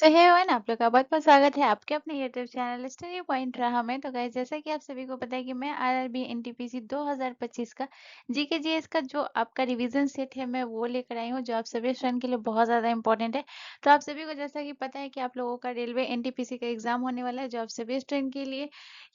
सो hey everyone, आप लोग का बहुत-बहुत स्वागत है आपके अपने यूट्यूब चैनल स्टडी पॉइंट राह में। तो गाइस, जैसा कि आप सभी को पता है कि मैं आरआरबी एनटीपीसी 2025 का जीके जीएस का जो आपका रिवीजन सेट है मैं वो लेकर आई हूँ, जो आप सभी स्टूडेंट के लिए बहुत ज़्यादा इंपॉर्टेंट है। तो आप सभी को जैसा कि पता है कि आप लोगों का रेलवे एनटीपीसी का एग्जाम होने वाला है, जो आप सभी स्टूडेंट के लिए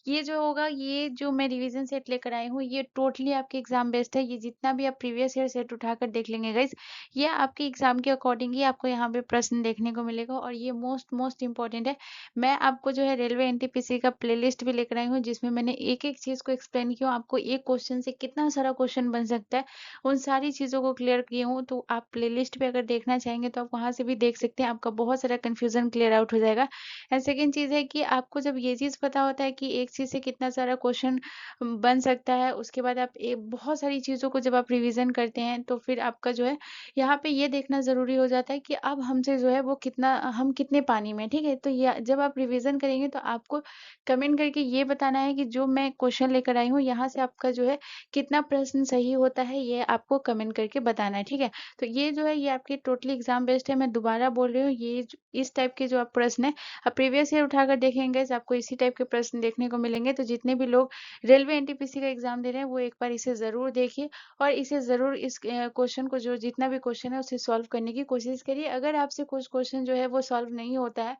ये जो होगा, ये जो मैं रिवीजन सेट लेकर आई हूँ, ये टोटली आपके एग्जाम बेस्ड है। ये जितना भी आप प्रीवियस ईयर सेट उठाकर देख लेंगे गाइस, ये आपके एग्जाम के अकॉर्डिंग ही आपको यहाँ पे प्रश्न देखने को मिलेगा। और ये मोस्ट मोस्ट इम्पोर्टेंट है। मैं आपको जो है रेलवे एनटीपीसी का प्लेलिस्ट भी लेकर आई हूँ, जिसमें मैंने एक एक चीज को एक्सप्लेन किया हूँ। आपको एक क्वेश्चन से कितना सारा क्वेश्चन बन सकता है, उन सारी चीजों को क्लियर किए हूँ। तो आप प्लेलिस्ट पे अगर देखना चाहेंगे तो आप वहां से भी देख सकते हैं, आपका बहुत सारा कंफ्यूजन क्लियर आउट हो जाएगा। एंड सेकेंड चीज है कि आपको जब ये चीज पता होता है कि एक चीज से कितना सारा क्वेश्चन बन सकता है, उसके बाद आप बहुत सारी चीजों को जब आप रिविजन करते हैं, तो फिर आपका जो है यहाँ पे ये देखना ज़रूरी हो जाता है कि अब हमसे जो है वो कितना, हम कितने पानी में, ठीक है? तो ये जब आप रिवीज़न करेंगे तो आपको कमेंट करके ये बताना है कि जो मैं क्वेश्चन लेकर आई हूँ, यहाँ से आपका जो है कितना प्रश्न सही होता है, ये आपको कमेंट करके बताना है, ठीक है? तो ये जो है ये आपके टोटली एग्ज़ाम बेस्ड है। मैं दोबारा बोल रही हूँ, ये इस टाइप के जो आप प्रश्न हैं, आप प्रीवियस ईयर उठाकर देखेंगे तो आपको इसी टाइप के प्रश्न देखने को मिलेंगे। तो जितने भी लोग रेलवे एनटीपीसी का एग्ज़ाम दे रहे हैं, वो एक बार इसे ज़रूर देखिए और इसे ज़रूर इस क्वेश्चन को, जो जितना भी क्वेश्चन है उसे सॉल्व करने की कोशिश करिए। अगर आपसे कुछ क्वेश्चन जो है वो सॉल्व नहीं होता है,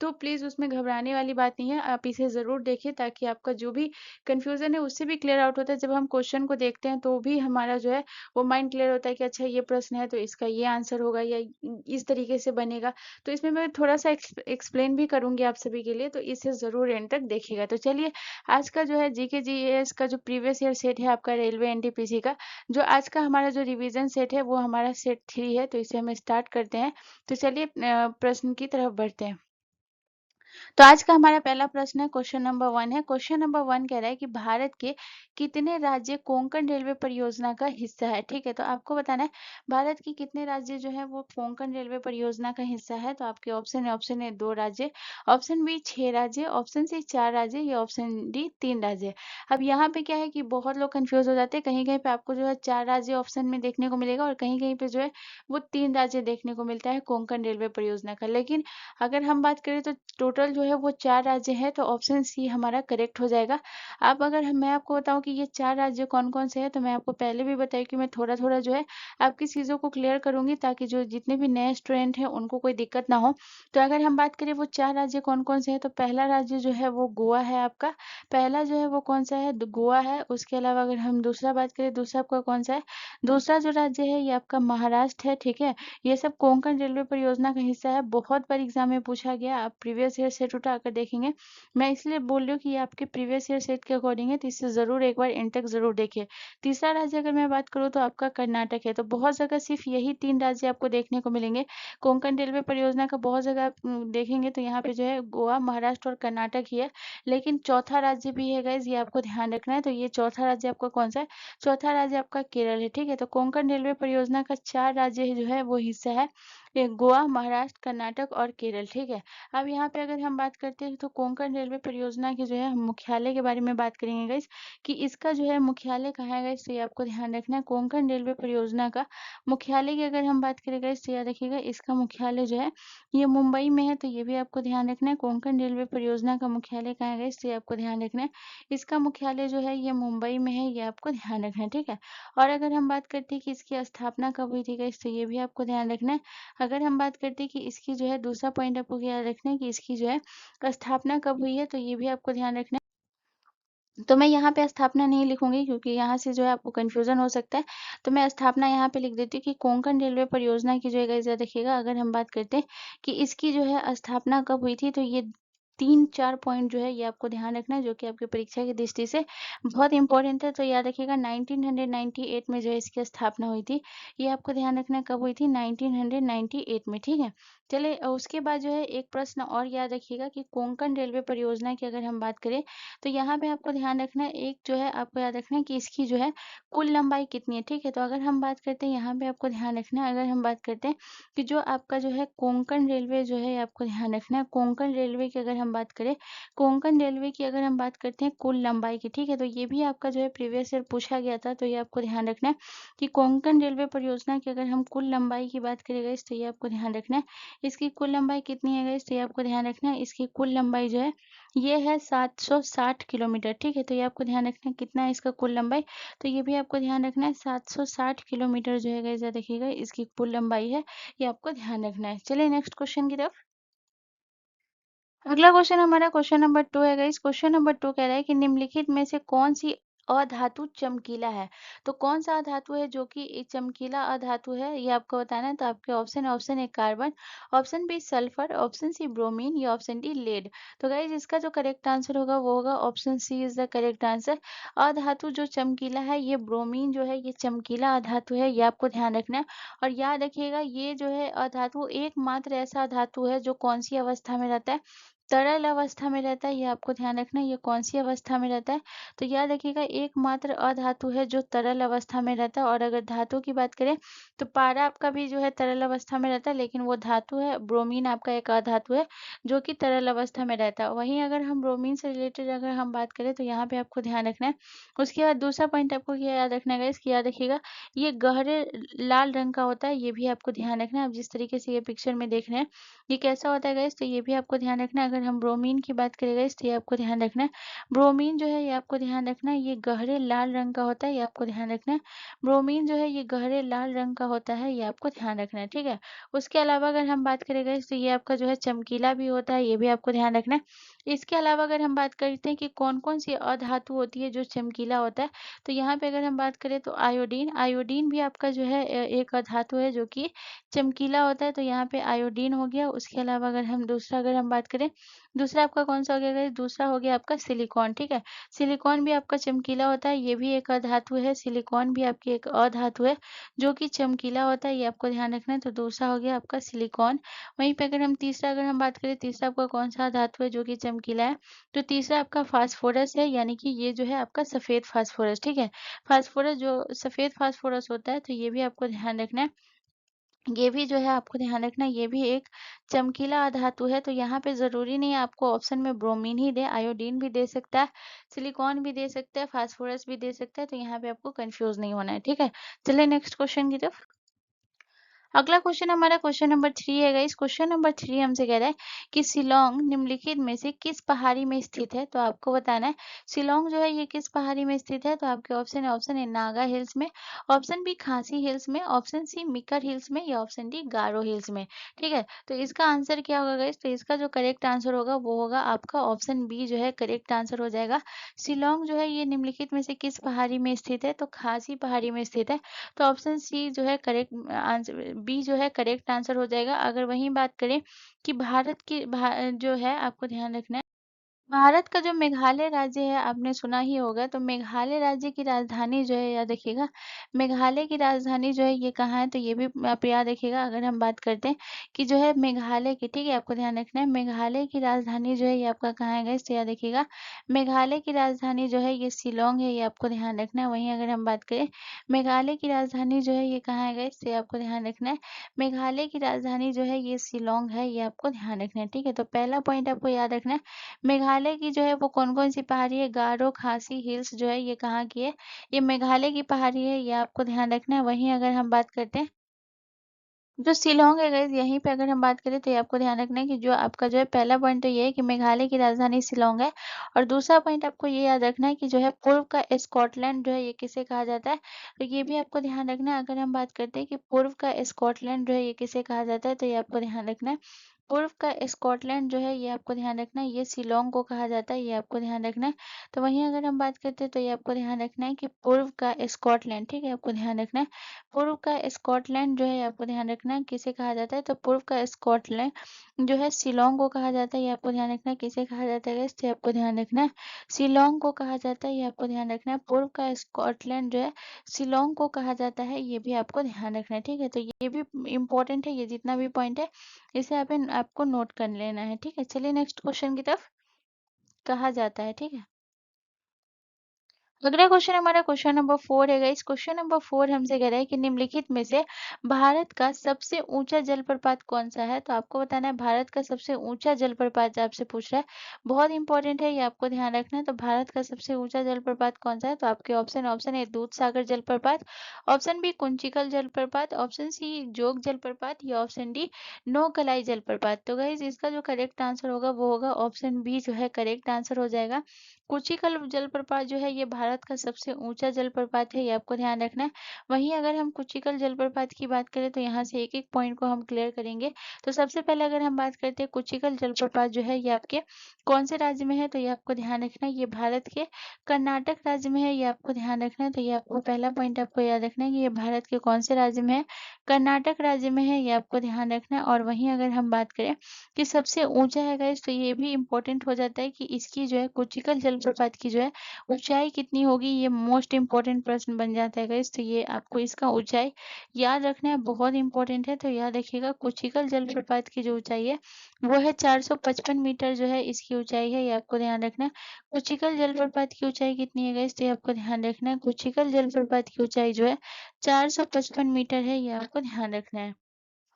तो प्लीज़ उसमें घबराने वाली बात नहीं है। आप इसे ज़रूर देखिए, ताकि आपका जो भी कन्फ्यूज़न है उससे भी क्लियर आउट होता है। जब हम क्वेश्चन को देखते हैं तो भी हमारा जो है वो माइंड क्लियर होता है कि अच्छा ये प्रश्न है तो इसका ये आंसर होगा या इस तरीके से बनेगा। तो इसमें मैं थोड़ा-सा एक्सप्लेन भी करूँगी आप सभी के लिए, तो इसे ज़रूर एंड तक देखिएगा। तो चलिए, आज का जो है जीके जीएस का जो प्रीवियस ईयर सेट है आपका रेलवे एनटीपीसी का, जो आज का हमारा जो रिवीजन सेट है वो हमारा सेट 3 है। तो इसे हम स्टार्ट करते हैं। तो चलिए प्रश्न की तरफ बढ़ते हैं। तो आज का हमारा पहला प्रश्न है, क्वेश्चन नंबर 1 है। क्वेश्चन नंबर 1 कह रहा है कि भारत के कितने राज्य कोंकण रेलवे परियोजना का हिस्सा है? ठीक है, तो आपको बताना है भारत के कितने राज्य जो है वो कोंकण रेलवे परियोजना का हिस्सा है। तो आपके ऑप्शन है 2 राज्य, ऑप्शन बी 6 राज्य, ऑप्शन सी 4 राज्य, या ऑप्शन डी 3 राज्य। अब यहाँ पे क्या है कि बहुत लोग कंफ्यूज हो जाते हैं। कहीं-कहीं पे आपको जो है 4 राज्य ऑप्शन में देखने को मिलेगा और कहीं-कहीं पे जो है वो 3 राज्य देखने को मिलता है कोंकण रेलवे परियोजना का। लेकिन अगर हम बात करें तो टोटल जो है वो 4 राज्य हैं, तो ऑप्शन सी हमारा करेक्ट हो जाएगा। अब अगर मैं आपको बताऊँ कि ये 4 राज्य कौन-कौन से हैं, तो मैं आपको पहले भी बताई कि मैं थोड़ा-थोड़ा जो है आपकी चीज़ों को क्लियर करूँगी, ताकि जो जितने भी नए स्टूडेंट हैं उनको कोई दिक्कत ना हो। तो अगर हम बात करें वो 4 राज्य कौन-कौन से हैं, तो पहला राज्य जो है वो गोवा है आपका। पहला जो है वो कौन-सा है? द गोवा है। उसके अलावा अगर हम दूसरा बात करें, दूसरा आपका कौन-सा है? दूसरा जो राज्य है ये आपका महाराष्ट्र है, ठीक है? ये सब कोंकण रेलवे परियोजना का हिस्सा है। बहुत बार एग्जाम में पूछा गया, आप प्रीवियस ईयर सेट उठाकर देखेंगे। मैं इसलिए बोल रही हूँ कि ये आपके प्रीवियस ईयर सेट के अकॉर्डिंग है, तो इसे जरूर एक बार एंड तक जरूर देखिए। तीसरा राज्य अगर मैं बात करूँ तो आपका कर्नाटक है। तो बहुत जगह सिर्फ यही 3 राज्य आपको देखने को मिलेंगे। कोंकण रेलवे परियोजना का बहुत जगह आप देखेंगे तो यहाँ पे जो है गोवा, महाराष्ट्र और कर्नाटक ही है। लेकिन चौथा राज्य भी है गाइज, ये आपको ध्यान रखना है। तो ये चौथा राज्य आपका कौन सा है? चौथा राज्य आपका केरल है, ठीक है? तो कोंकण रेलवे परियोजना का 4 राज्य जो है वो हिस्सा है, ये गोवा, महाराष्ट्र, कर्नाटक और केरल, ठीक है? अब यहाँ पे अगर हम बात करते हैं तो कोंकण रेलवे परियोजना की जो है हम मुख्यालय के बारे में बात करेंगे गाइस, कि इसका जो है मुख्यालय कहाँ है गाइस, तो ये आपको ध्यान रखना है। कोंकण रेलवे परियोजना का मुख्यालय की अगर हम बात करें गाइस, तो याद रखिएगा इसका मुख्यालय जो है ये मुंबई में है। तो ये भी आपको ध्यान रखना है। कोंकण रेलवे परियोजना का मुख्यालय कहाँ है गाइस, तो ये आपको ध्यान रखना है। इसका मुख्यालय जो है ये मुंबई में है, ये आपको ध्यान रखना है, ठीक है? और अगर हम बात करते हैं कि इसकी स्थापना कब हुई थी गाइस, तो ये भी आपको ध्यान रखना है। अगर हम बात करते हैं कि इसकी जो है दूसरा पॉइंट आपको याद रखना है कि इसकी जो है स्थापना कब हुई है, तो ये भी आपको ध्यान रखना है। तो मैं यहाँ पे स्थापना नहीं लिखूंगी, क्योंकि यहाँ से जो है आपको कंफ्यूजन हो सकता है। तो मैं स्थापना यहाँ पे लिख देती हूँ कि कोंकण रेलवे परियोजना की जो है गाइस, याद रखिएगा अगर हम बात करते हैं कि इसकी जो है स्थापना कब हुई थी, तो ये 3-4 पॉइंट जो है ये आपको ध्यान रखना है, जो कि आपकी परीक्षा की दृष्टि से बहुत इंपॉर्टेंट है। तो याद रखिएगा 1998 में जो है इसकी स्थापना हुई थी। ये आपको ध्यान रखना है कब हुई थी, 1998 में, ठीक है? चलिए उसके बाद जो है एक प्रश्न और याद रखिएगा कि कोंकण रेलवे परियोजना की अगर हम बात करें, तो यहाँ पे आपको ध्यान रखना है, एक जो है आपको याद रखना है कि इसकी जो है कुल लंबाई कितनी है, ठीक है? तो अगर हम बात करते हैं, यहाँ पे आपको ध्यान रखना है, अगर हम बात करते हैं कि जो आपका जो है कोंकण रेलवे जो है आपको ध्यान रखना है, कोंकण रेलवे की अगर हम बात करें, कोंकण रेलवे की अगर हम बात करते हैं कुल लंबाई की, ठीक है? तो ये भी आपका जो है प्रीवियस ईयर पूछा गया था। तो ये आपको ध्यान रखना है कि कोंकण रेलवे परियोजना की अगर हम कुल लंबाई की बात करें गाइस, तो ये आपको ध्यान रखना है इसकी कुल लंबाई कितनी है गाइस? तो ये आपको ध्यान रखना है, इसकी कुल लंबाई जो है ये है 760 किलोमीटर, ठीक है? तो ये आपको ध्यान रखना है कितना है इसका कुल लंबाई, तो ये भी आपको ध्यान रखना है 760 किलोमीटर जो है गाइस, देखिएगा इसकी कुल लंबाई है, ये आपको ध्यान रखना है। चलिए नेक्स्ट क्वेश्चन की तरफ। अगला क्वेश्चन हमारा क्वेश्चन नंबर 2 है गाइस। क्वेश्चन नंबर 2 कह रहा है कि निम्नलिखित में से कौन सी अधातु चमकीला है? तो कौन सा अधातु है जो कि एक चमकीला अधातु है, ये आपको बताना है। तो आपके ऑप्शन है, option A carbon, option B sulphur, option C bromine या ऑप्शन डी लेड। तो गाइस इसका जो करेक्ट आंसर होगा वो होगा option C is the correct answer. अधातु जो चमकीला है ये ब्रोमीन जो है, ये चमकीला अधातु है, ये आपको ध्यान रखना है। और याद रखिएगा ये जो है अधातु एकमात्र ऐसा धातु है जो कौन सी अवस्था में रहता है? तरल अवस्था में रहता है, ये आपको ध्यान रखना है। ये कौन सी अवस्था में रहता है? तो याद रखिएगा एकमात्र अधातु है जो तरल अवस्था में रहता है। और अगर धातु की बात करें तो पारा आपका भी जो है तरल अवस्था में रहता है, लेकिन वो धातु है। ब्रोमीन आपका एक अधातु है जो कि तरल अवस्था में रहता है। वहीं अगर हम ब्रोमीन से रिलेटेड अगर हम बात करें तो यहाँ पे आपको ध्यान रखना है। उसके बाद दूसरा पॉइंट आपको क्या याद रखना है इसकी, याद रखिएगा ये गहरे लाल रंग का होता है, ये भी आपको ध्यान रखना है। आप जिस तरीके से ये पिक्चर में देख रहे हैं ये कैसा होता है गाइस, तो ये भी आपको ध्यान रखना है। अगर हम ब्रोमीन की बात करें गाइस तो ये आपको ध्यान रखना है। ब्रोमीन जो है ये आपको ध्यान रखना है, ये गहरे लाल रंग का होता है, ये आपको ध्यान रखना है। ब्रोमीन जो है ये गहरे लाल रंग का होता है, ये आपको ध्यान रखना है, ठीक है। उसके अलावा अगर हम बात करें गाइस तो ये आपका जो है चमकीला भी होता है, ये भी आपको ध्यान रखना है। इसके अलावा अगर हम बात करते हैं कि कौन-कौन सी अधातु होती है जो चमकीला होता है, तो यहाँ पे अगर हम बात करें तो आयोडीन, आयोडीन भी आपका जो है एक अधातु है जो कि चमकीला होता है, तो यहाँ पे आयोडीन हो गया। उसके अलावा अगर हम बात करें, दूसरा आपका कौन-सा हो गया गाइस? दूसरा हो गया आपका सिलिकॉन, ठीक है। सिलिकॉन भी आपका चमकीला होता है, ये भी एक अधातु है। सिलिकॉन भी आपकी एक अधातु है जो कि चमकीला होता है, ये आपको ध्यान रखना है। तो दूसरा हो गया आपका सिलिकॉन। वहीं पे अगर हम बात करें तीसरा आपका कौन-सा धातु है जो कि चमकीला है? तो तीसरा आपका फास्फोरस है, यानी कि ये जो है आपका सफ़ेद फास्फोरस, ठीक है। फास्फोरस जो सफ़ेद फास्फोरस होता है तो ये भी आपको ध्यान रखना है। ये भी जो है आपको ध्यान रखना है, ये भी एक चमकीला अधातु है। तो यहाँ पे ज़रूरी नहीं है आपको ऑप्शन में ब्रोमीन ही दे, आयोडीन भी दे सकता है, सिलिकॉन भी दे सकता है, फास्फोरस भी दे सकता है। तो यहाँ पे आपको कन्फ्यूज़ नहीं होना है, ठीक है। चलिए नेक्स्ट क्वेश्चन की तरफ। अगला क्वेश्चन हमारा क्वेश्चन नंबर 3 है गाइस। क्वेश्चन नंबर 3 हमसे कह रहा है कि शिलांग निम्नलिखित में से किस पहाड़ी में स्थित है? तो आपको बताना है शिलांग जो है ये किस पहाड़ी में स्थित है? तो आपके ऑप्शन है, ऑप्शन ए नागा हिल्स में, ऑप्शन बी खासी हिल्स में, ऑप्शन सी मिकर हिल्स में या ऑप्शन डी गारो हिल्स में, ठीक है। तो इसका आंसर क्या होगा गाइस? तो इसका जो करेक्ट आंसर होगा वो होगा आपका ऑप्शन बी जो है करेक्ट आंसर हो जाएगा। शिलांग जो है ये निम्नलिखित में से किस पहाड़ी में स्थित है? तो खासी पहाड़ी में स्थित है। तो ऑप्शन सी जो है करेक्ट आंसर, बी जो है करेक्ट आंसर हो जाएगा। अगर वहीं बात करें कि भारत की जो है आपको ध्यान रखना है, भारत का जो मेघालय राज्य है आपने सुना ही होगा, तो मेघालय राज्य की राजधानी जो है याद रखिएगा, मेघालय की राजधानी जो है ये कहाँ है? तो ये भी आप याद रखिएगा। अगर हम बात करते हैं कि जो है मेघालय की, ठीक है, आपको ध्यान रखना है मेघालय की राजधानी जो है ये आपका कहाँ है गाइस? तो याद रखिएगा मेघालय की राजधानी जो है ये शिलांग है, ये आपको ध्यान रखना है। वहीं अगर हम बात करें मेघालय की राजधानी जो है ये कहाँ है गाइस? तो ये आपको ध्यान रखना है मेघालय की राजधानी जो है ये शिलांग है, ये आपको ध्यान रखना है, ठीक है। तो पहला पॉइंट आपको याद रखना है मेघालय की जो है वो कौन-कौन सी पहाड़ी है? गारो खासी हिल्स जो है ये कहाँ की है? ये मेघालय की पहाड़ी है, ये आपको ध्यान रखना है। वहीं अगर हम बात करते हैं जो शिलांग है गाइस, यहीं पे अगर हम बात करें तो ये आपको ध्यान रखना है कि जो आपका जो है पहला पॉइंट तो ये है कि मेघालय की राजधानी शिलांग है। और दूसरा पॉइंट आपको ये याद रखना है कि जो है पूर्व का स्कॉटलैंड जो है ये किसे कहा जाता है? तो ये भी आपको ध्यान रखना है। अगर हम बात करते हैं कि पूर्व का स्कॉटलैंड जो है ये किसे कहा जाता है? तो ये आपको ध्यान रखना है। पूर्व का स्कॉटलैंड जो है ये आपको ध्यान रखना है, ये शिलांग को कहा जाता है, ये आपको ध्यान रखना है। तो वहीं अगर हम बात करते हैं तो ये आपको ध्यान रखना है कि पूर्व का स्कॉटलैंड, ठीक है, आपको ध्यान रखना है। पूर्व का स्कॉटलैंड जो है आपको ध्यान रखना है किसे कहा जाता है? तो पूर्व का स्कॉटलैंड जो है शिलांग को कहा जाता है, ये आपको ध्यान रखना है। किसे कहा जाता है गाइस? तो ये आपको ध्यान रखना है शिलांग को कहा जाता है, ये आपको ध्यान रखना है। पूर्व का स्कॉटलैंड जो है शिलांग को कहा जाता है, ये भी आपको ध्यान रखना है, ठीक है। तो ये भी इम्पोर्टेंट है, ये जितना भी पॉइंट है इसे आपको नोट कर लेना है, ठीक है। चलिए नेक्स्ट क्वेश्चन की तरफ। कहा जाता है, ठीक है। अगला क्वेश्चन हमारा क्वेश्चन नंबर 4 है गाइस। क्वेश्चन नंबर 4 हमसे कह रहा है कि निम्नलिखित में से भारत का सबसे ऊंचा जलप्रपात कौन सा है? तो आपको बताना है भारत का सबसे ऊंचा जलप्रपात आपसे पूछ रहा है। बहुत इंपॉर्टेंट है, ये आपको ध्यान रखना है। तो भारत का सबसे ऊंचा जलप्रपात कौन सा है? तो आपके ऑप्शन ए दूध सागर जलप्रपात, ऑप्शन बी कुंचिकल जलप्रपात, ऑप्शन सी जोग जलप्रपात, या ऑप्शन डी नौकलाई जलप्रपात। तो गाइस इसका जो करेक्ट आंसर होगा वो होगा ऑप्शन बी जो है करेक्ट आंसर हो जाएगा। कुचिकल जलप्रपात जो है ये भारत का सबसे ऊंचा जलप्रपात है, ये आपको ध्यान रखना है। वहीं अगर हम कुचिकल जलप्रपात की बात करें तो यहाँ से एक एक पॉइंट को हम क्लियर करेंगे। तो सबसे पहले अगर हम बात करते हैं कुचिकल जलप्रपात जो है ये आपके कौन से राज्य में है? तो ये आपको ध्यान रखना है, ये भारत के कर्नाटक राज्य में है, ये आपको ध्यान रखना है। तो ये आपको पहला पॉइंट आपको याद रखना है कि ये भारत के कौन से राज्य में है? कर्नाटक राज्य में है, ये आपको ध्यान रखना है। और वहीं अगर हम बात करें कि सबसे ऊंचा है गाइस, तो ये भी इम्पोर्टेंट हो जाता है कि इसकी जो है कुचिकल जलप्रपात की जो है ऊंचाई कितनी होगी, ये मोस्ट इम्पोर्टेंट प्रश्न बन जाता है गाइस। तो ये आपको इसका ऊंचाई याद रखना है, बहुत इंपॉर्टेंट है। तो याद रखिएगा कुचिकल जलप्रपात की जो ऊंचाई है वो है 455 मीटर जो है इसकी ऊंचाई है, ये आपको ध्यान रखना है। कुचिकल जलप्रपात की ऊंचाई कितनी है गाइस? तो ये आपको ध्यान रखना है, कुचिकल जलप्रपात की ऊंचाई जो है 455 मीटर है, ये आपको ध्यान रखना है।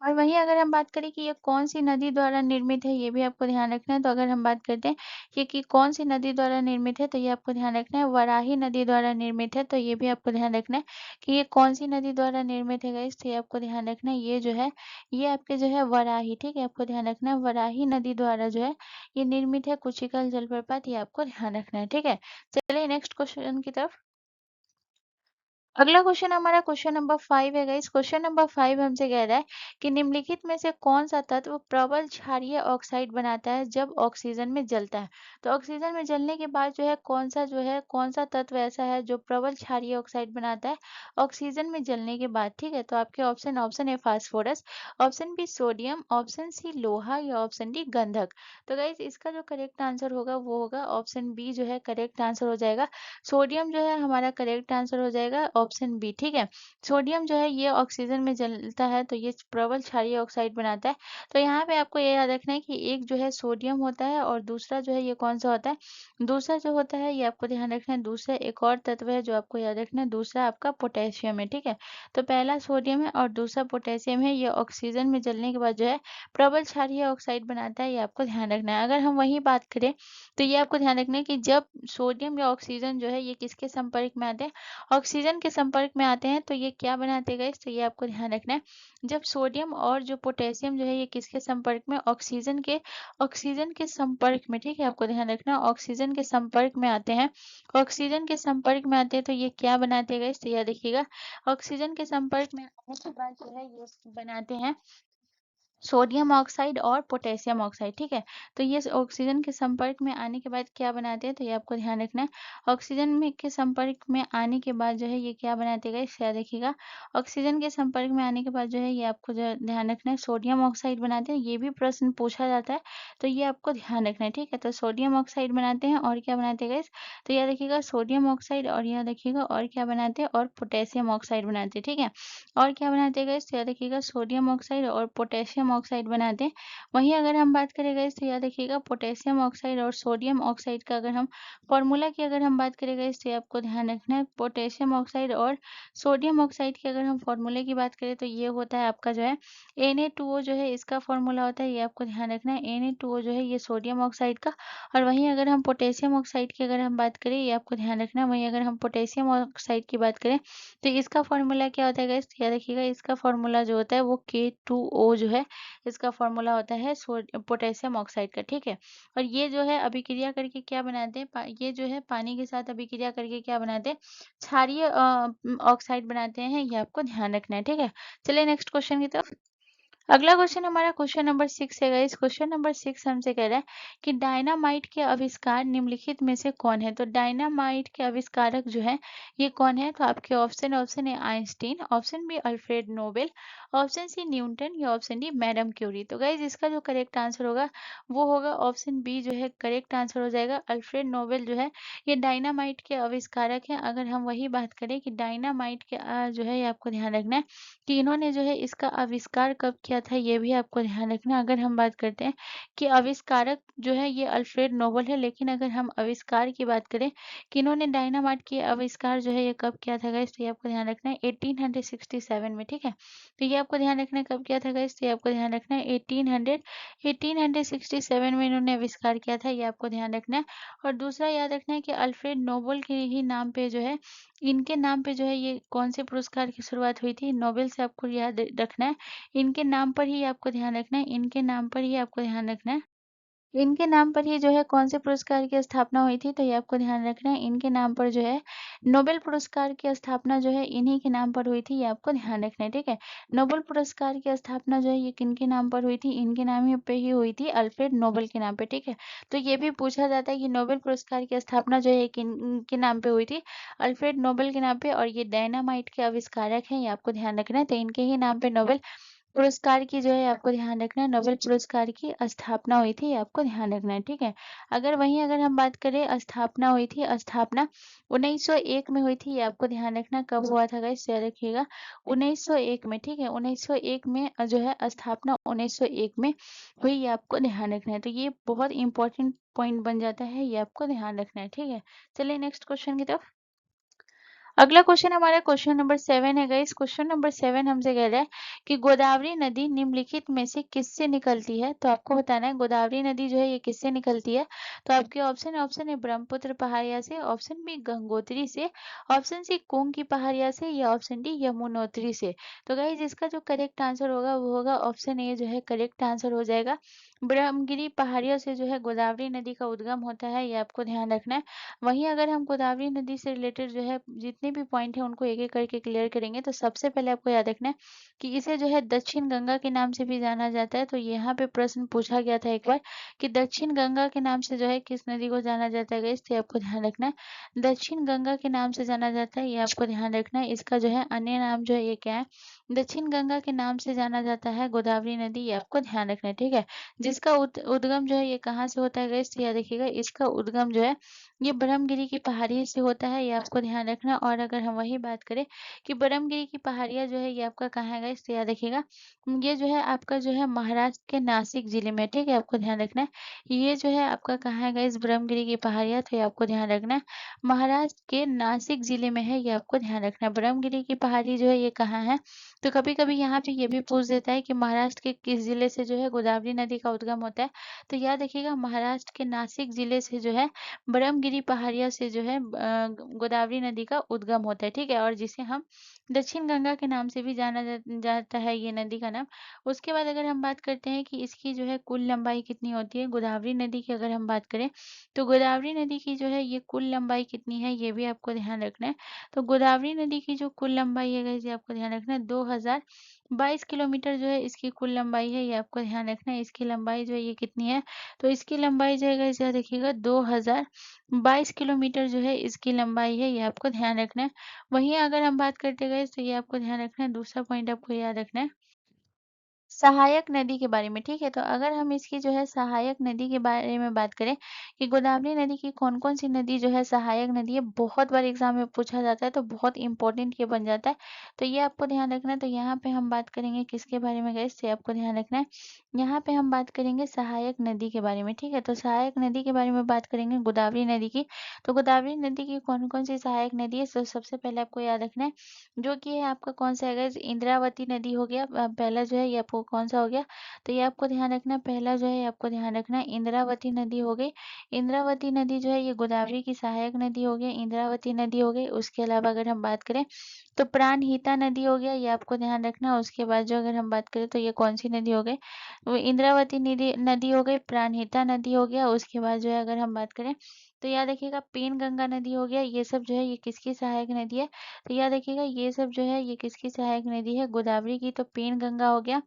और वहीं अगर हम बात करें कि ये कौन-सी नदी द्वारा निर्मित है, ये भी आपको ध्यान रखना है। तो अगर हम बात करते हैं कि कौन-सी नदी द्वारा निर्मित है, तो ये आपको ध्यान रखना है वराही नदी द्वारा निर्मित है। तो ये भी आपको ध्यान रखना है कि ये कौन-सी नदी द्वारा निर्मित है गाइस, तो ये आपको ध्यान रखना है, ये जो है, ये आपके जो है वराही, ठीक है? आपको ध्यान रखना है वराही नदी द्वारा जो है ये निर्मित है कुचिकल जलप्रपात, ये आपको ध्यान रखना है, ठीक है? चलिए नेक्स्ट क्वेश्चन की तरफ। अगला क्वेश्चन हमारा क्वेश्चन नंबर 5 है गाइस। क्वेश्चन नंबर 5 हमसे कह रहा है कि निम्नलिखित में से कौन सा तत्व प्रबल क्षारीय ऑक्साइड बनाता है जब ऑक्सीजन में जलता है? तो ऑक्सीजन में जलने के बाद जो है कौन सा तत्व ऐसा है जो प्रबल क्षारीय ऑक्साइड बनाता है ऑक्सीजन में जलने के बाद, ठीक है? तो आपके option A phosphorus, option B sodium, option C लोहा, या ऑप्शन डी गंधक। तो गाइस इसका जो करेक्ट आंसर होगा वो होगा ऑप्शन बी जो है करेक्ट आंसर हो जाएगा। सोडियम जो है हमारा करेक्ट आंसर हो जाएगा ऑप्शन बी, ठीक है? सोडियम जो है ये ऑक्सीजन में जलता है तो ये प्रबल क्षारीय ऑक्साइड बनाता है। तो यहाँ पे आपको ये याद रखना है कि एक जो है सोडियम होता है और दूसरा जो है ये कौन सा होता है? दूसरा जो होता है ये आपको ध्यान रखना है, दूसरा एक और तत्व है जो आपको याद रखना है, दूसरा आपका पोटेशियम है, ठीक है? तो पहला सोडियम है और दूसरा पोटेशियम है, ये ऑक्सीजन में जलने के बाद जो है प्रबल क्षारीय ऑक्साइड बनाता है, ये आपको ध्यान रखना है। अगर हम वही बात करें तो ये आपको ध्यान रखना है कि जब सोडियम या ऑक्सीजन जो है ये किसके संपर्क में आते हैं? ऑक्सीजन के संपर्क में आते हैं तो ये क्या बनाते हैं गाइस? तो ये आपको ध्यान रखना है। जब सोडियम और जो पोटेशियम जो है ये किसके संपर्क में? ऑक्सीजन के संपर्क में, ठीक है? आपको ध्यान रखना है ऑक्सीजन के संपर्क में आते हैं। ऑक्सीजन के संपर्क में आते हैं तो ये क्या बनाते हैं गाइस? तो ये देखिएगा ऑक्सीजन के संपर्क में आने के बाद जो है ये बनाते हैं सोडियम ऑक्साइड और पोटेशियम ऑक्साइड, ठीक है? तो ये ऑक्सीजन के संपर्क में आने के बाद क्या बनाते हैं? तो ये आपको ध्यान रखना है। ऑक्सीजन में के संपर्क में आने के बाद जो है ये क्या बनाते हैं गाइस? याद रखिएगा ऑक्सीजन के संपर्क में आने के बाद जो है ये आपको जो है ध्यान रखना है सोडियम ऑक्साइड बनाते हैं। ये भी प्रश्न पूछा जाता है तो ये आपको ध्यान रखना है, ठीक है? तो सोडियम ऑक्साइड बनाते हैं और क्या बनाते हैं गाइस? तो याद रखिएगा सोडियम ऑक्साइड और याद रखिएगा और क्या बनाते हैं? और पोटेशियम ऑक्साइड बनाते हैं, ठीक है? और क्या बनाते हैं गाइस? तो याद रखिएगा सोडियम ऑक्साइड और पोटेशियम ऑक्साइड बनाते हैं। वहीं अगर हम बात करें गाइस तो याद रखिएगा पोटेशियम ऑक्साइड और सोडियम ऑक्साइड का अगर हम फॉर्मूला की अगर हम बात करें गाइस तो ये आपको ध्यान रखना है पोटेशियम ऑक्साइड और सोडियम ऑक्साइड की अगर हम फॉर्मूले की बात करें तो ये होता है आपका जो है Na2O जो है इसका फॉर्मूला होता है, ये आपको ध्यान रखना है। Na2O जो है ये सोडियम ऑक्साइड का, और वहीं अगर हम पोटेशियम ऑक्साइड की अगर हम बात करें ये आपको ध्यान रखना है। वहीं अगर हम पोटेशियम ऑक्साइड की बात करें तो इसका फॉर्मूला क्या होता है गाइस? याद रखिएगा इसका फॉर्मूला जो होता है वो K2O जो है इसका फॉर्मूला होता है पोटेशियम ऑक्साइड का, ठीक है? और ये जो है अभिक्रिया करके क्या बनाते हैं? ये जो है पानी के साथ अभिक्रिया करके क्या बनाते हैं? क्षारीय ऑक्साइड बनाते हैं, ये आपको ध्यान रखना है, ठीक है? चलिए नेक्स्ट क्वेश्चन की तरफ। अगला क्वेश्चन हमारा क्वेश्चन नंबर 6 है गाइस। क्वेश्चन नंबर 6 हमसे कह रहा है कि डायनामाइट के आविष्कार निम्नलिखित में से कौन है? तो डायनामाइट के आविष्कारक जो है ये कौन है? तो आपके option A Einstein, option B Alfred Nobel, option C Newton, या ऑप्शन डी मैडम क्यूरी। तो गाइस इसका जो करेक्ट आंसर होगा वो होगा ऑप्शन बी जो है करेक्ट आंसर हो जाएगा। अल्फ्रेड नोबेल जो है ये डायनामाइट के आविष्कारक हैं। अगर हम वही बात करें कि डायनामाइट के जो है ये आपको ध्यान रखना है कि इन्होंने जो है इसका आविष्कार कब किया किया था ये भी आपको ध्यान रखना है। अगर हम बात करते हैं कि आविष्कारक जो है ये अल्फ्रेड नोबल है, लेकिन अगर हम आविष्कार की बात करें कि इन्होंने डायनामाइट की आविष्कार जो है ये कब किया था गाइस, तो ये आपको ध्यान रखना है 1867 में, ठीक है। तो ये आपको ध्यान रखना है कब किया था गाइस, तो ये आपको ध्यान रखना है 1867 में इन्होंने आविष्कार किया था, ये आपको ध्यान रखना है। और दूसरा याद रखना है कि अल्फ्रेड नोबल के ही नाम पे जो है, इनके नाम पे जो है ये कौन से पुरस्कार की शुरुआत हुई थी, नोबेल से आपको याद रखना है। इनके नाम पर ही आपको ध्यान रखना है, इनके नाम पर ही आपको ध्यान रखना है। इनके नाम पर ही जो है कौन से पुरस्कार की स्थापना हुई थी, तो ये आपको ध्यान रखना है। इनके नाम पर जो है नोबेल पुरस्कार की स्थापना जो है इन्हीं के नाम पर हुई थी, ये आपको ध्यान रखना है, ठीक है। नोबेल पुरस्कार की स्थापना जो है ये किनके नाम पर हुई थी, इनके नाम ही पे ही हुई थी, अल्फ्रेड नोबेल के नाम पे, ठीक है। तो ये भी पूछा जाता है कि नोबेल पुरस्कार की स्थापना जो है किन के नाम पे हुई थी, अल्फ्रेड नोबेल के नाम पे, और ये डायनामाइट के आविष्कारक हैं, ये आपको ध्यान रखना है। तो इनके ही नाम पे नोबेल पुरस्कार की जो है आपको ध्यान रखना है, नोबेल पुरस्कार की स्थापना हुई थी, ये आपको ध्यान रखना है, ठीक है। अगर हम बात करें स्थापना हुई थी, स्थापना 1901 में हुई थी, ये आपको ध्यान रखना कब हुआ था गाइस, याद रखिएगा 1901 में, ठीक है। 1901 में जो है स्थापना 1901 में हुई, ये आपको ध्यान रखना है। तो ये बहुत इंपॉर्टेंट पॉइंट बन जाता है, ये आपको ध्यान रखना है, ठीक है। चलिए नेक्स्ट क्वेश्चन की तरफ। अगला क्वेश्चन हमारा क्वेश्चन नंबर 7 है गाइस। क्वेश्चन नंबर 7 हमसे कह रहा है कि गोदावरी नदी निम्नलिखित में से किससे निकलती है, तो आपको बताना है गोदावरी नदी जो है ये किससे निकलती है। तो आपके ऑप्शन है ब्रह्मपुत्र पहाड़िया से, ऑप्शन बी गंगोत्री से, ऑप्शन सी कुंग की पहाड़िया से, या ऑप्शन डी यमुनोत्री से। तो गाइस इसका जो करेक्ट आंसर होगा वो होगा ऑप्शन ए जो है करेक्ट आंसर हो जाएगा। ब्रह्मगिरी पहाड़ियों से जो है गोदावरी नदी का उद्गम होता है, ये आपको ध्यान रखना है। वहीं अगर हम गोदावरी नदी से रिलेटेड जो है जितने भी पॉइंट हैं उनको एक-एक करके क्लियर करेंगे, तो सबसे पहले आपको याद रखना है कि इसे जो है दक्षिण गंगा के नाम से भी जाना जाता है। तो यहाँ पे प्रश्न पूछा गया था एक बार कि दक्षिण गंगा के नाम से जो है किस नदी को जाना जाता है गाइस, तो ये आपको ध्यान रखना है। दक्षिण गंगा के नाम से जाना जाता है, ये आपको ध्यान रखना है। इसका जो है अन्य नाम जो है ये क्या है, दक्षिण गंगा के नाम से जाना जाता है गोदावरी नदी, ये आपको ध्यान रखना है, ठीक है। जिसका उद्गम जो है ये कहाँ से होता है गाइस, तो याद रखिएगा इसका उद्गम जो है ये ब्रह्मगिरी की पहाड़ी से होता है, ये आपको ध्यान रखना। और अगर हम वही बात करें कि ब्रह्मगिरी की पहाड़ियाँ जो है ये आपका कहाँ है गाइस, तो याद रखिएगा ये जो है आपका जो है महाराष्ट्र के नासिक जिले में, ठीक है, आपको ध्यान रखना है। ये जो है आपका कहाँ है गाइस ब्रह्मगिरी की पहाड़ियाँ, तो ये आपको ध्यान रखना है महाराष्ट्र के नासिक जिले में है, ये आपको ध्यान रखना है। ब्रह्मगिरी की पहाड़ी जो है ये कहाँ है, तो कभी कभी यहाँ पे ये भी पूछ देता है कि महाराष्ट्र के किस जिले से जो है गोदावरी नदी का उद्गम होता है, तो याद रखिएगा महाराष्ट्र के नासिक जिले से जो है ब्रह्मगिरी पहाड़िया से जो है गोदावरी नदी का उद्गम होता है, ठीक है। और जिसे हम दक्षिण गंगा के नाम से भी जाता है ये नदी का नाम। उसके बाद अगर हम बात करते हैं कि इसकी जो है कुल लंबाई कितनी होती है, गोदावरी नदी की अगर हम बात करें तो गोदावरी नदी की जो है ये कुल लंबाई कितनी है, ये भी आपको ध्यान रखना है। तो गोदावरी नदी की जो कुल लंबाई है गाइस, ये आपको ध्यान रखना है 2022 किलोमीटर जो है इसकी कुल लंबाई है, ये आपको ध्यान रखना है। इसकी लंबाई जो है ये कितनी है, तो इसकी लंबाई जो है गाइस याद रखिएगा 2022 किलोमीटर जो है इसकी लंबाई है, ये आपको ध्यान रखना है। वहीं अगर हम बात करते गए तो ये आपको ध्यान रखना है, दूसरा पॉइंट आपको याद रखना है सहायक नदी के बारे में, ठीक है। तो अगर हम इसकी जो है सहायक नदी के बारे में बात करें कि गोदावरी नदी की कौन-कौन सी नदी जो है सहायक नदी है, बहुत बार एग्जाम में पूछा जाता है, तो बहुत इंपॉर्टेंट ये बन जाता है। तो ये आपको ध्यान रखना है। तो यहाँ पे हम बात करेंगे किसके बारे में गाइस, ये आपको ध्यान रखना है। यहाँ पे हम बात करेंगे सहायक नदी के बारे में, ठीक है। तो सहायक नदी के बारे में बात करेंगे गोदावरी नदी की। तो गोदावरी नदी की कौन-कौन सी सहायक नदी है, तो सबसे पहले आपको याद रखना है जो कि है आपका कौन सा है गाइस, इंद्रावती नदी हो गया। पहला जो है ये आपको कौन सा हो गया, तो ये आपको ध्यान रखना है। पहला जो है ये आपको ध्यान रखना है इंद्रावती नदी हो गई। इंद्रावती नदी जो है ये गोदावरी की सहायक नदी हो गई, इंद्रावती नदी हो गई। उसके अलावा अगर हम बात करें तो प्राणहिता नदी हो गया, ये आपको ध्यान रखना है। उसके बाद जो अगर हम बात करें तो ये कौन सी नदी हो गई, वो इंद्रावती नदी नदी हो गई, प्राणहिता नदी हो गया। उसके बाद जो है अगर हम बात करें तो याद रखिएगा पेनगंगा नदी हो गया। ये सब जो है ये किसकी सहायक नदी है, तो याद रखिएगा ये सब जो है ये किसकी सहायक नदी है, गोदावरी की। तो पेनगंगा हो गया।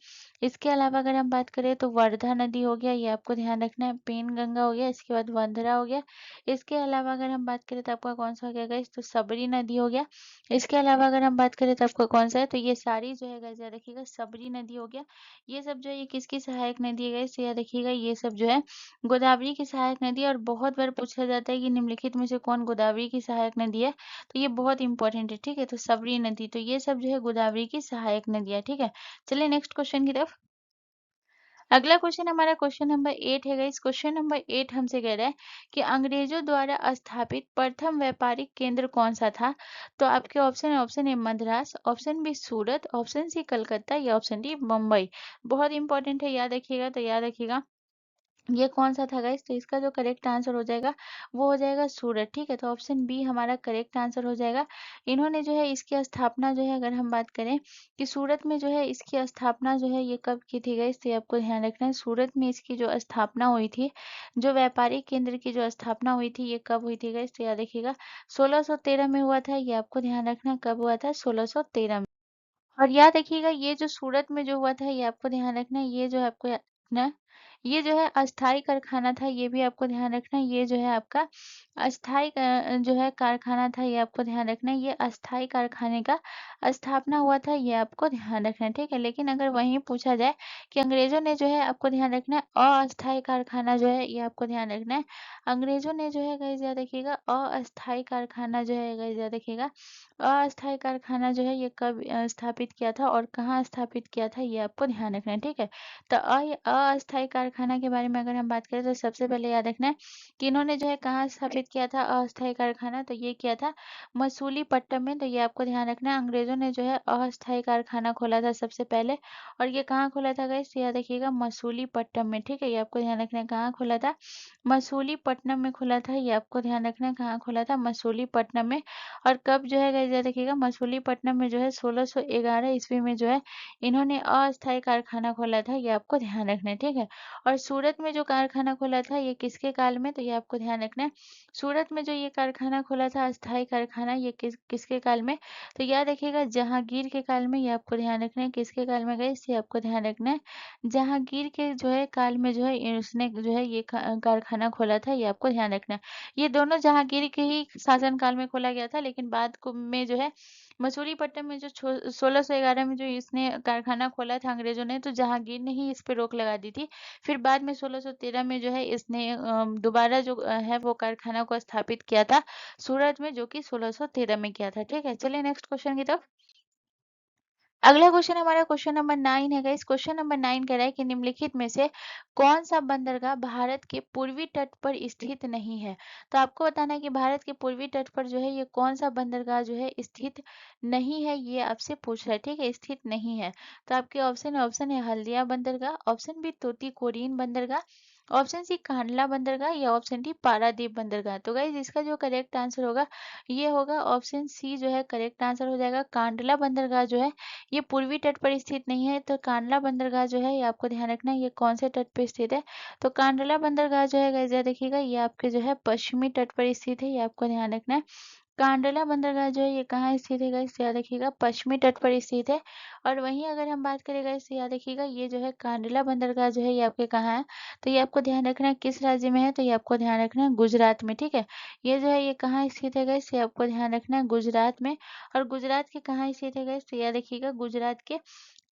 इसके अलावा अगर हम बात करें तो वर्धा नदी हो गया, ये आपको ध्यान रखना है। पेनगंगा हो गया, इसके बाद वर्धा हो गया। इसके अलावा अगर हम बात करें तो आपका कौन सा हो गया गाइस, तो सबरी नदी हो गया। इसके अलावा अगर हम बात करें तो आपका कौन सा है, तो ये सारी जो है गाइस याद रखिएगा सबरी नदी हो गया। ये सब जो है ये किसकी सहायक नदी है गाइस, तो याद रखिएगा ये सब जो है गोदावरी की सहायक नदी है। और बहुत बार पूछा जाता है कि निम्नलिखित में से कौन गोदावरी की सहायक नदी है, तो ये बहुत इंपॉर्टेंट है, ठीक है। तो सबरी नदी, तो ये सब जो है गोदावरी की सहायक नदियाँ, ठीक है। चलिए नेक्स्ट क्वेश्चन की तरफ। अगला क्वेश्चन हमारा क्वेश्चन नंबर 8 है गाइस। क्वेश्चन नंबर 8 हमसे कह रहा है कि अंग्रेजों द्वारा स्थापित प्रथम व्यापारिक केंद्र कौन सा था? तो आपके ऑप्शन है, option A Madras, option B Surat, option C Calcutta या ऑप्शन डी मुंबई। बहुत इंपॉर्टेंट है, याद रखिएगा। तो याद रखिएगा ये कौन सा था गाइस? तो इसका जो करेक्ट आंसर हो जाएगा वो हो जाएगा सूरत। ठीक है, तो ऑप्शन बी हमारा करेक्ट आंसर हो जाएगा। इन्होंने जो है इसकी स्थापना जो है, अगर हम बात करें कि सूरत में जो है इसकी स्थापना जो है ये कब की थी गाइस, तो ये आपको ध्यान रखना है। सूरत में इसकी जो स्थापना हुई थी, जो व्यापारिक केंद्र की जो स्थापना हुई थी, ये कब हुई थी गाइस? तो याद रखिएगा 1613 में हुआ था। ये आपको ध्यान रखना है, कब हुआ था? 1613 में। और याद रखिएगा ये जो सूरत में जो हुआ था, ये आपको ध्यान रखना है, ये जो है आपको ना, ये जो है अस्थाई कारखाना था। ये भी आपको ध्यान रखना है, ये जो है आपका अस्थाई जो है कारखाना था। ये आपको ध्यान रखना है, ये अस्थाई कारखाने का स्थापना हुआ था। ये आपको ध्यान रखना है, ठीक है। लेकिन अगर वहीं पूछा जाए कि अंग्रेजों ने जो है, आपको ध्यान रखना है अस्थाई कारखाना जो है, ये आपको ध्यान रखना है। अंग्रेजों ने जो है गाइस याद रखिएगा, अस्थाई कारखाना जो है गाइस याद रखिएगा, अस्थायी कारखाना जो है ये कब स्थापित किया था और कहाँ स्थापित किया था, ये आपको ध्यान रखना है, ठीक है। तो अस्थायी कारखाना के बारे में अगर हम बात करें तो सबसे पहले याद रखना है कि इन्होंने जो है कहाँ स्थापित किया था अस्थायी कारखाना, तो ये किया था मसूलीपट्टनम में। तो ये आपको ध्यान रखना है, अंग्रेजों ने जो है अस्थायी कारखाना खोला था सबसे पहले। और ये कहाँ खोला था गाइस? याद रखिएगा मसूलीपट्टनम में, ठीक है। ये आपको ध्यान रखना है, कहाँ खोला था? मसूलीपट्टनम में खुला था। ये आपको ध्यान रखना है, कहाँ खोला था? मसूलीपट्टनम में। और कब जो है गाइस याद रखिएगा, मसूलीपट्टनम में जो है 1611 ईस्वी में जो है इन्होंने अस्थायी कारखाना खोला था। ये आपको ध्यान रखना है, ठीक है। और सूरत में जो कारखाना खोला था ये किसके काल में? तो ये आपको ध्यान रखना है, सूरत में जो ये कारखाना खोला था अस्थायी कारखाना, ये किसके काल में? तो याद रखिएगा जहांगीर के काल में। ये आपको ध्यान रखना है, किसके काल में गाइस? ये आपको ध्यान रखना है जहांगीर के जो है काल में जो है उसने जो है ये कारखाना खोला था। ये आपको ध्यान रखना है। ये दोनों जहांगीर के ही शासनकाल में खोला गया था, लेकिन बाद को में जो है मसूलीपट्टनम में जो 1611 में जो इसने कारखाना खोला था अंग्रेजों ने, तो जहांगीर ने ही इस पे रोक लगा दी थी। फिर बाद में 1613 में जो है इसने दोबारा जो है वो कारखाना को स्थापित किया था सूरत में, जो कि 1613 में किया था, ठीक है। चलिए नेक्स्ट क्वेश्चन की तरफ। अगला क्वेश्चन हमारा क्वेश्चन नंबर 9 है गाइस। क्वेश्चन नंबर 9 कह रहा है कि निम्नलिखित में से कौन सा बंदरगाह भारत के पूर्वी तट पर स्थित नहीं है? तो आपको बताना है कि भारत के पूर्वी तट पर जो है ये कौन सा बंदरगाह जो है स्थित नहीं है, ये आपसे पूछ रहा है, ठीक है। स्थित नहीं है, तो आपके ऑप्शन है हल्दिया बंदरगाह, ऑप्शन बी तूतीकोरिन बंदरगाह, ऑप्शन सी कांडला बंदरगाह या ऑप्शन डी पारादीप बंदरगाह। तो गाइज इसका जो करेक्ट आंसर होगा ये होगा ऑप्शन सी जो है करेक्ट आंसर हो जाएगा। कांडला बंदरगाह जो है ये पूर्वी तट पर स्थित नहीं है। तो कांडला बंदरगाह जो है ये आपको ध्यान रखना है, ये कौन से तट पे स्थित है? तो कांडला बंदरगाह जो है गाइस देखिएगा, ये आपके जो है पश्चिमी तट पर स्थित है। ये आपको ध्यान रखना है। कांडला बंदरगाह जो है ये कहाँ स्थित है गाइस? याद रखिएगा पश्चिमी तट पर स्थित है। और वहीं अगर हम बात करें गाइस, याद रखिएगा ये जो है कांडला बंदरगाह जो है ये आपके कहाँ है? तो ये आपको ध्यान रखना है किस राज्य में है? तो ये आपको ध्यान रखना है गुजरात में, ठीक है। ये जो है ये कहाँ स्थित है गाइस? ये आपको ध्यान रखना है गुजरात में। और गुजरात के कहाँ स्थित है गाइस? तो याद रखिएगा गुजरात के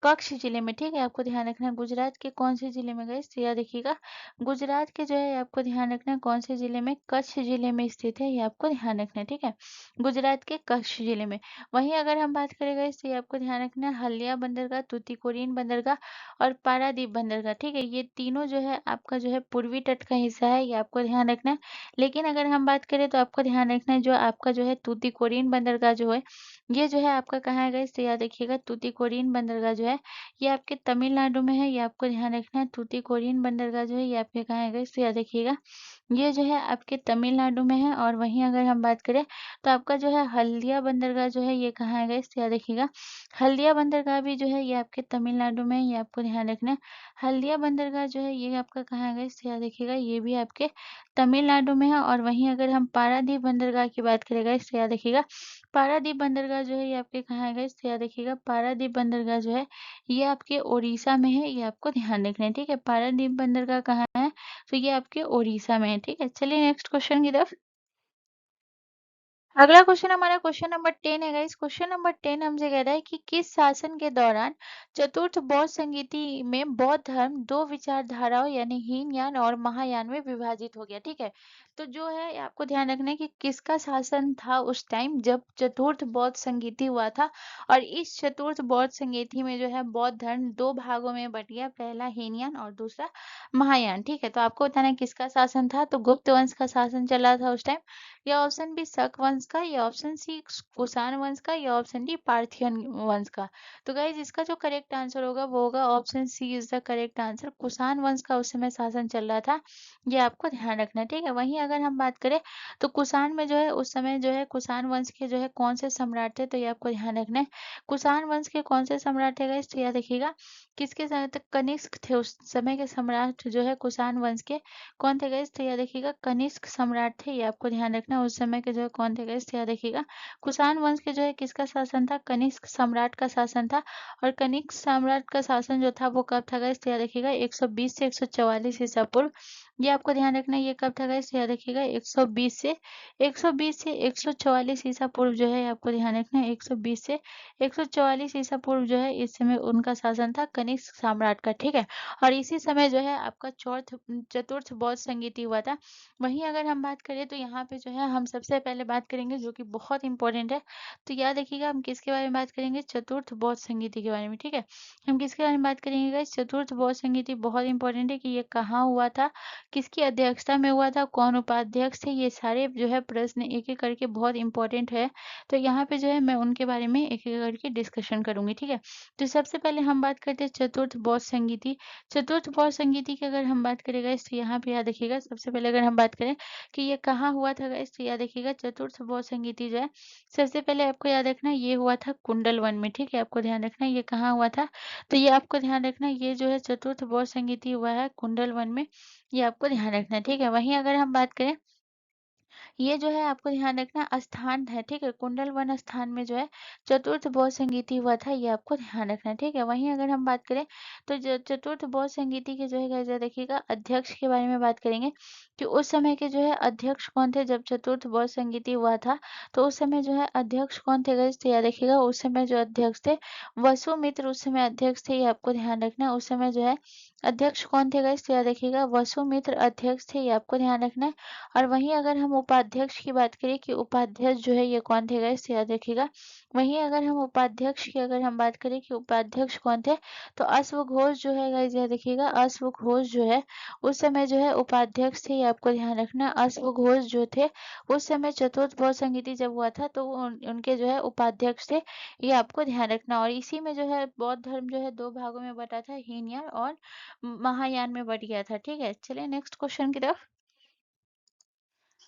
कच्छ जिले में, ठीक है। आपको ध्यान रखना है गुजरात के कौन से जिले में गाइस? तो याद रखिएगा गुजरात के जो है आपको ध्यान रखना है कौन से जिले में? कच्छ जिले में स्थित है। ये आपको ध्यान रखना है, ठीक है। गुजरात के कच्छ जिले में। वहीं अगर हम बात करें गाइस, तो ये आपको ध्यान रखना है हल्दिया बंदरगाह, तूतीकोरिन बंदरगाह और पारादीप बंदरगाह, ठीक है। ये तीनों जो है आपका जो है पूर्वी तट का हिस्सा है, ये आपको ध्यान रखना है। लेकिन अगर हम बात करें तो आपको ध्यान रखना है जो आपका जो है तूतीकोरिन बंदरगाह जो है ये जो है आपका कहाँ है गाइस? तो याद रखिएगा तूतीकोरिन बंदरगाह जो है ये आपके तमिलनाडु में है। ये आपको ध्यान रखना है तूतीकोरिन बंदरगाह जो है ये आपके कहाँ है गाइस? तो याद रखिएगा ये जो है आपके तमिलनाडु में है। और वहीं अगर हम बात करें तो आपका जो है हल्दिया बंदरगाह जो है ये कहाँ है गाइस? तो याद रखिएगा हल्दिया बंदरगाह भी जो है ये आपके तमिलनाडु में है। ये आपको ध्यान रखना है। हल्दिया बंदरगाह जो है ये आपका कहाँ है गाइस? तो याद रखिएगा ये भी आपके तमिलनाडु में है। और वहीं अगर हम पारादीप बंदरगाह की बात करें गाइस, तो याद रखिएगा पारादीप बंदरगाह जो है ये आपके कहाँ है गाइस? तो याद रखिएगा पारादीप बंदरगाह जो है ये आपके ओडिशा में है। ये आपको ध्यान रखना है, ठीक है। पारादीप बंदरगाह कहाँ है? तो ये आपके ओडिशा में है, ठीक है। चलिए नेक्स्ट क्वेश्चन की तरफ। अगला क्वेश्चन हमारा क्वेश्चन नंबर 10 है गाइस। क्वेश्चन नंबर 10 हमसे कह रहा है कि किस शासन के दौरान चतुर्थ बौद्ध संगीति में बौद्ध धर्म दो विचारधाराओं यानी हीनयान और महायान में विभाजित हो गया। ठीक है, तो जो है ये आपको ध्यान रखना है कि किसका शासन था उस टाइम जब चतुर्थ बौद्ध संगीति हुआ था। और इस चतुर्थ बौद्ध संगीति में जो है बौद्ध धर्म दो भागों में बट गया, पहला हीनयान और दूसरा महायान। ठीक है, तो आपको बताना है किसका शासन था। तो गुप्त वंश का शासन चला था उस टाइम, या ऑप्शन बी शक वंश का, या ऑप्शन सी कुषाण वंश का, या ऑप्शन डी पार्थियन वंश का। तो गाइज इसका जो करेक्ट आंसर होगा वो होगा option C is the correct answer. Kushan वंश का उस समय शासन चल रहा था, ये आपको ध्यान रखना है। ठीक है, वहीं अगर हम बात करें तो कुषाण में जो है उस समय जो है कुषाण वंश के जो है कौन से सम्राट थे, तो ये आपको ध्यान रखना है। कुषाण वंश के कौन से सम्राट थे गाइज, तो याद रखिएगा किसके समय तक कनिष्क थे उस समय के सम्राट जो है कुषाण वंश के। कौन थे गाइस, तो याद रखिएगा कनिष्क सम्राट थे, ये आपको ध्यान रखना है। उस समय के जो है कौन थे गाइस, तो याद रखिएगा कुषाण वंश के जो है किसका शासन था, कनिष्क सम्राट का शासन था। और कनिष्क सम्राट का शासन जो था वो कब था गाइस, तो याद रखिएगा 120 से 144 ईसा पूर्व। ये आपको ध्यान रखना है, ये कब था गाइस, तो याद रखिएगा 120 से 144 ईसा पूर्व जो है आपको ध्यान रखना है। 120 से 144 ईसा पूर्व जो है इस समय उनका शासन था कनिष्क सम्राट का। ठीक है, और इसी समय जो है आपका चतुर्थ बौद्ध संगीति हुआ था। वहीं अगर हम बात करें तो यहाँ पे जो है हम सबसे पहले बात करेंगे जो कि बहुत इंपॉर्टेंट है। तो याद रखिएगा हम किसके बारे में बात करेंगे, चतुर्थ बौद्ध संगीति के बारे में। ठीक है, हम किसके बारे में बात करेंगे गाइस, चतुर्थ बौद्ध संगीति। बहुत इंपॉर्टेंट है कि ये कहाँ हुआ था, किसकी अध्यक्षता में हुआ था, कौन उपाध्यक्ष थे, ये सारे जो है प्रश्न एक एक करके बहुत इंपॉर्टेंट है। तो यहाँ पे जो है मैं उनके बारे में एक एक करके डिस्कशन करूंगी। ठीक है, तो सबसे पहले हम बात करते हैं चतुर्थ बौद्ध संगीति। चतुर्थ पौष संगीति की अगर हम बात करें गाइस तो यहाँ पे याद रखिएगा सबसे पहले अगर हम बात करें कि ये कहाँ हुआ था गाइस, तो याद रखिएगा चतुर्थ पौष संगीति जो है सबसे पहले आपको याद रखना ये हुआ था कुंडल वन में। ठीक है, आपको ध्यान रखना ये कहाँ हुआ था, तो ये आपको ध्यान रखना ये जो है चतुर्थ पौष संगीति हुआ है कुंडल वन में, ये आपको ध्यान रखना है। ठीक है, वहीं अगर हम बात करें ये जो है आपको ध्यान रखना स्थान है। ठीक है, कुंडल वन स्थान में जो है चतुर्थ बौद्ध संगीति हुआ था, ये आपको ध्यान रखना है। ठीक है, वहीं अगर हम बात करें तो चतुर्थ बौद्ध संगीति के जो है गाइस देखिएगा अध्यक्ष के बारे में बात करेंगे कि उस समय के जो है अध्यक्ष कौन थे जब चतुर्थ बौद्ध संगीति हुआ था। तो उस समय जो है अध्यक्ष कौन थे गाइस, तो याद रखिएगा उस समय जो अध्यक्ष थे वसुमित्र उस समय अध्यक्ष थे, ये आपको ध्यान रखना है। उस समय जो है अध्यक्ष कौन थे गाइस, तो याद रखिएगा वसुमित्र अध्यक्ष थे, ये आपको ध्यान रखना है। और वहीं अगर हम उपाध्यक्ष की बात करें कि उपाध्यक्ष जो है ये कौन थे गाइस, याद रखिएगा। वहीं अगर हम उपाध्यक्ष की अगर हम बात करें कि उपाध्यक्ष कौन थे, तो अश्वघोष जो है गाइस, याद रखिएगा अश्वघोष जो है उस समय जो है उपाध्यक्ष थे, ये आपको ध्यान रखना। अश्वघोष जो थे उस समय चतुर्थ बौद्ध संगीति जब हुआ था तो वो उनके जो है उपाध्यक्ष थे, ये आपको ध्यान रखना। और इसी में जो है बौद्ध धर्म जो है दो भागों में बटा था, हीनयान और महायान में बट गया था। ठीक है, चलिए नेक्स्ट क्वेश्चन की तरफ।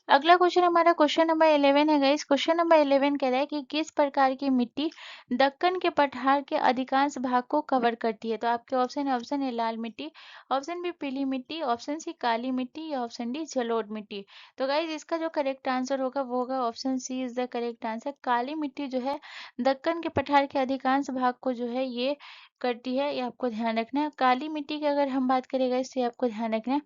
अगला क्वेश्चन हमारा क्वेश्चन नंबर 11 है गाइस। क्वेश्चन नंबर 11 कह रहा है कि किस प्रकार की मिट्टी दक्कन के पठार के अधिकांश भाग को कवर करती है। तो आपके ऑप्शन है, ऑप्शन ए लाल मिट्टी, ऑप्शन बी पीली मिट्टी, ऑप्शन सी काली मिट्टी, या ऑप्शन डी जलोढ़ मिट्टी। तो गाइस इसका जो करेक्ट आंसर होगा वो होगा option C is the correct answer. काली मिट्टी जो है दक्कन के पठार के अधिकांश भाग को जो है ये करती है, ये आपको ध्यान रखना है। काली मिट्टी की अगर हम बात करें गाइस तो ये आपको ध्यान रखना है।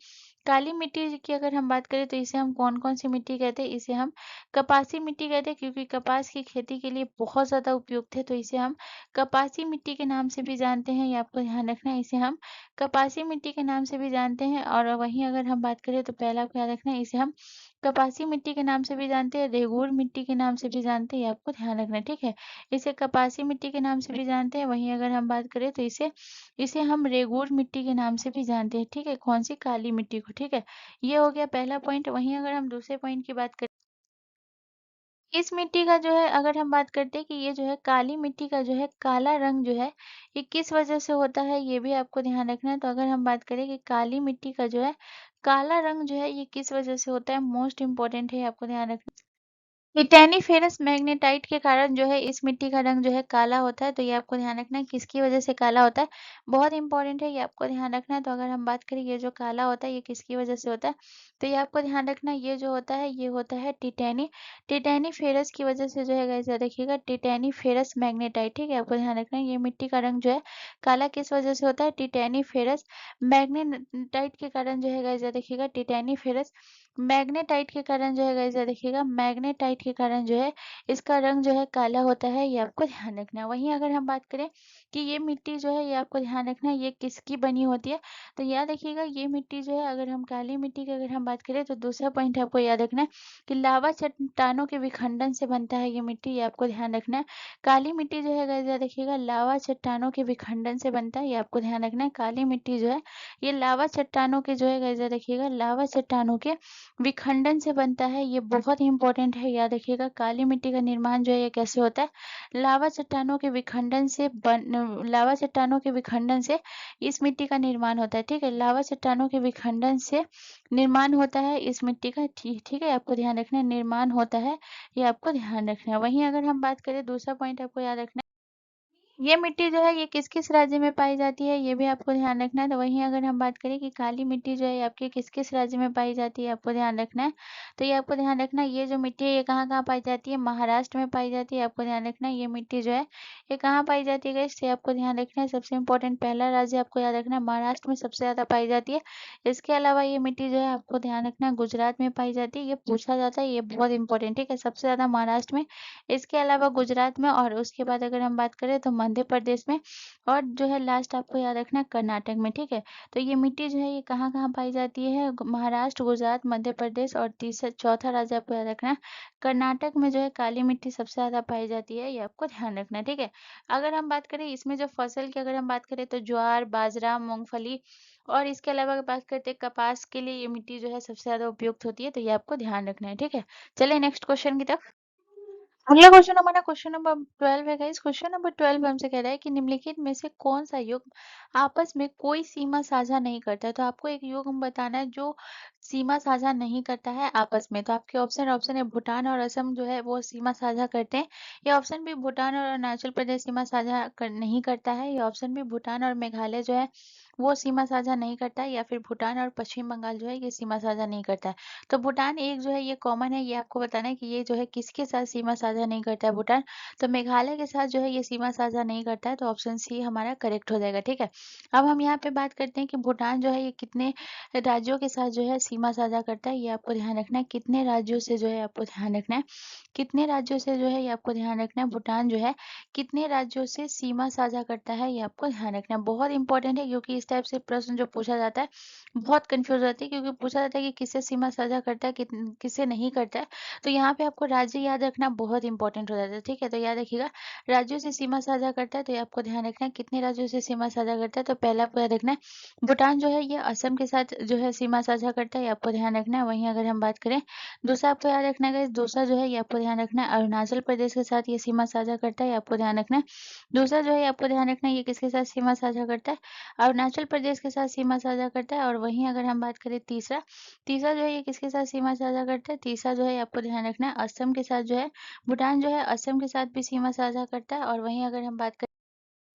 काली मिट्टी की अगर हम बात करें तो इसे हम कौन-कौन सी मिट्टी कहते हैं? इसे हम कपासी मिट्टी कहते हैं, क्योंकि कपास की खेती के लिए बहुत ज़्यादा उपयुक्त है, तो इसे हम कपासी मिट्टी के नाम से भी जानते हैं, ये आपको ध्यान रखना है। इसे हम कपासी मिट्टी के नाम से भी जानते हैं। और वहीं अगर हम बात करें तो पहला आपको याद रखना है, इसे हम कपासी मिट्टी के नाम से भी जानते हैं, रेगूर मिट्टी के नाम से भी जानते हैं, ये आपको ध्यान रखना है। ठीक है, इसे कपासी मिट्टी के नाम से भी जानते हैं। वहीं अगर हम बात करें तो इसे इसे हम रेगुर मिट्टी के नाम से भी जानते हैं। ठीक है, कौन सी, काली मिट्टी को। ठीक है, ये हो गया पहला पॉइंट। वहीं अगर हम दूसरे पॉइंट की बात करें, इस मिट्टी का जो है अगर हम बात करते हैं कि ये जो है काली मिट्टी का जो है काला रंग जो है ये किस वजह से होता है, ये भी आपको ध्यान रखना है। तो अगर हम बात करें कि काली मिट्टी का जो है काला रंग जो है ये किस वजह से होता है, मोस्ट इंपॉर्टेंट है, आपको ध्यान रखना। टिटेनिफेरस मैग्नेटाइट के कारण जो है इस मिट्टी का रंग जो है काला होता है, तो ये आपको ध्यान रखना है किसकी वजह से काला होता है, बहुत इंपॉर्टेंट है, ये आपको ध्यान रखना है। तो अगर हम बात करें ये जो काला होता है ये किसकी वजह से होता है, तो ये आपको ध्यान रखना है ये जो होता है ये होता है टिटेनिफेरस की वजह से जो है गाइस, याद रखिएगा टिटेनिफेरस मैग्नेटाइट। ठीक है, आपको ध्यान रखना है ये मिट्टी का रंग जो है काला किस वजह से होता है, टिटेनिफेरस मैग्नेटाइट के कारण जो है गाइस, याद रखिएगा टिटेनिफेरस मैग्नेटाइट के कारण जो है गाइस, याद रखिएगा मैग्नेटाइट हीट के कारण जो है इसका रंग जो है काला होता है, ये आपको ध्यान रखना है। वहीं अगर हम बात करें कि ये मिट्टी जो है ये आपको ध्यान रखना है ये किसकी बनी होती है, तो याद रखिएगा ये मिट्टी जो है अगर हम काली मिट्टी की अगर हम बात करें तो दूसरा पॉइंट आपको याद रखना है कि लावा चट्टानों के विखंडन से बनता है ये मिट्टी, ये आपको ध्यान रखना है। काली मिट्टी जो है गाइस याद रखिएगा लावा चट्टानों के विखंडन से बनता है, ये आपको ध्यान रखना है। काली मिट्टी जो है ये लावा चट्टानों के जो है गाइस याद रखिएगा लावा चट्टानों के विखंडन से बनता है, ये बहुत ही इंपॉर्टेंट है, याद रखिएगा। काली मिट्टी का निर्माण जो है ये कैसे होता है, लावा चट्टानों के विखंडन से लावा चट्टानों के विखंडन से इस मिट्टी का निर्माण होता है, ठीक है। लावा चट्टानों के विखंडन से निर्माण होता है इस मिट्टी का, ठीक है, आपको ध्यान रखना है निर्माण होता है, ये आपको ध्यान रखना है। वहीं अगर हम बात करें दूसरा पॉइंट आपको याद रखना है, ये मिट्टी जो है ये किस-किस राज्य में पाई जाती है, ये भी आपको ध्यान रखना है। तो वहीं अगर हम बात करें कि काली मिट्टी जो है ये आपके किस-किस राज्य में पाई जाती है, आपको ध्यान रखना है। तो ये आपको ध्यान रखना है ये जो मिट्टी है ये कहाँ-कहाँ पाई जाती है, महाराष्ट्र में पाई जाती है, आपको ध्यान रखना है। ये मिट्टी जो है ये कहाँ पाई जाती है गाइस, ये आपको ध्यान रखना है। सबसे इम्पोर्टेंट पहला राज्य आपको याद रखना है महाराष्ट्र में सबसे ज़्यादा पाई जाती है। इसके अलावा ये मिट्टी जो है आपको ध्यान रखना है गुजरात में पाई जाती है, ये पूछा जाता है, ये बहुत इंपॉर्टेंट, ठीक है। सबसे ज़्यादा महाराष्ट्र में, इसके अलावा गुजरात में और उसके बाद अगर हम बात करें तो मध्य प्रदेश में और जो है लास्ट आपको याद रखना है कर्नाटक में, ठीक है। तो ये मिट्टी जो है ये कहाँ-कहाँ पाई जाती है, महाराष्ट्र, गुजरात, मध्य प्रदेश और तीसरा चौथा राज्य आपको याद रखना है कर्नाटक में जो है काली मिट्टी सबसे ज़्यादा पाई जाती है, ये आपको ध्यान रखना है, ठीक है। अगर हम बात करें इसमें जो फसल की अगर हम बात करें तो ज्वार, बाजरा, मूँगफली और इसके अलावा अगर बात करते हैं कपास के लिए ये मिट्टी जो है सबसे ज़्यादा उपयुक्त होती है, तो ये आपको ध्यान रखना है, ठीक है। चलिए नेक्स्ट क्वेश्चन की तरफ। अगला क्वेश्चन हमारा क्वेश्चन नंबर 12 है गाइस। क्वेश्चन नंबर 12 हमसे कह रहा है कि निम्नलिखित में से कौन सा युग आपस में कोई सीमा साझा नहीं करता है। तो आपको एक युग बताना है जो सीमा साझा नहीं करता है आपस में। तो आपके ऑप्शन है भूटान और असम जो है वो सीमा साझा करते हैं। ये ऑप्शन भी भूटान और अरुणाचल प्रदेश सीमा साझा नहीं करता है। ये ऑप्शन भी भूटान और मेघालय जो है वो सीमा साझा नहीं करता है, या फिर भूटान और पश्चिम बंगाल जो है ये सीमा साझा नहीं करता है। तो भूटान एक जो है ये कॉमन है, ये आपको बताना है कि ये जो है किसके साथ सीमा साझा नहीं करता है भूटान। तो मेघालय के साथ जो है ये सीमा साझा नहीं करता है, तो ऑप्शन सी हमारा करेक्ट हो जाएगा, ठीक है। अब हम यहाँ पे बात करते हैं कि भूटान जो है ये कितने राज्यों के साथ जो है सीमा साझा करता है, ये आपको ध्यान रखना है। कितने राज्यों से जो है आपको ध्यान रखना है, कितने राज्यों से जो है ये आपको ध्यान रखना है। भूटान जो है कितने राज्यों से सीमा साझा करता है, ये आपको ध्यान रखना है। बहुत इंपॉर्टेंट है क्योंकि इस टाइप से प्रश्न जो पूछा जाता है बहुत कंफ्यूज होती है, क्योंकि पूछा जाता है कि किससे सीमा साझा करता है किससे नहीं करता है। तो यहाँ पे आपको राज्य याद रखना बहुत इंपॉर्टेंट हो जाता है, ठीक है। तो याद रखिएगा राज्यों से सीमा साझा करता है, तो ये आपको ध्यान रखना है कितने राज्यों से सीमा साझा करता है। तो पहला आपको याद रखना है भूटान जो है ये असम के साथ जो है सीमा साझा करता है, ये आपको ध्यान रखना है। वहीं अगर हम बात करें दूसरा आपको याद रखना है दूसरा जो है ये आपको ध्यान रखना है अरुणाचल प्रदेश के साथ ये सीमा साझा करता है, ये आपको ध्यान रखना है। दूसरा जो है ये आपको ध्यान रखना है ये किसके साथ सीमा साझा करता है, अरुणाचल प्रदेश के साथ सीमा साझा करता है। और वहीं अगर हम बात करें तीसरा तीसरा जो है ये किसके साथ सीमा साझा करता है, तीसरा जो है आपको ध्यान रखना है असम के साथ जो है भूटान जो है असम के साथ भी सीमा साझा करता है। और वहीं अगर हम बात करें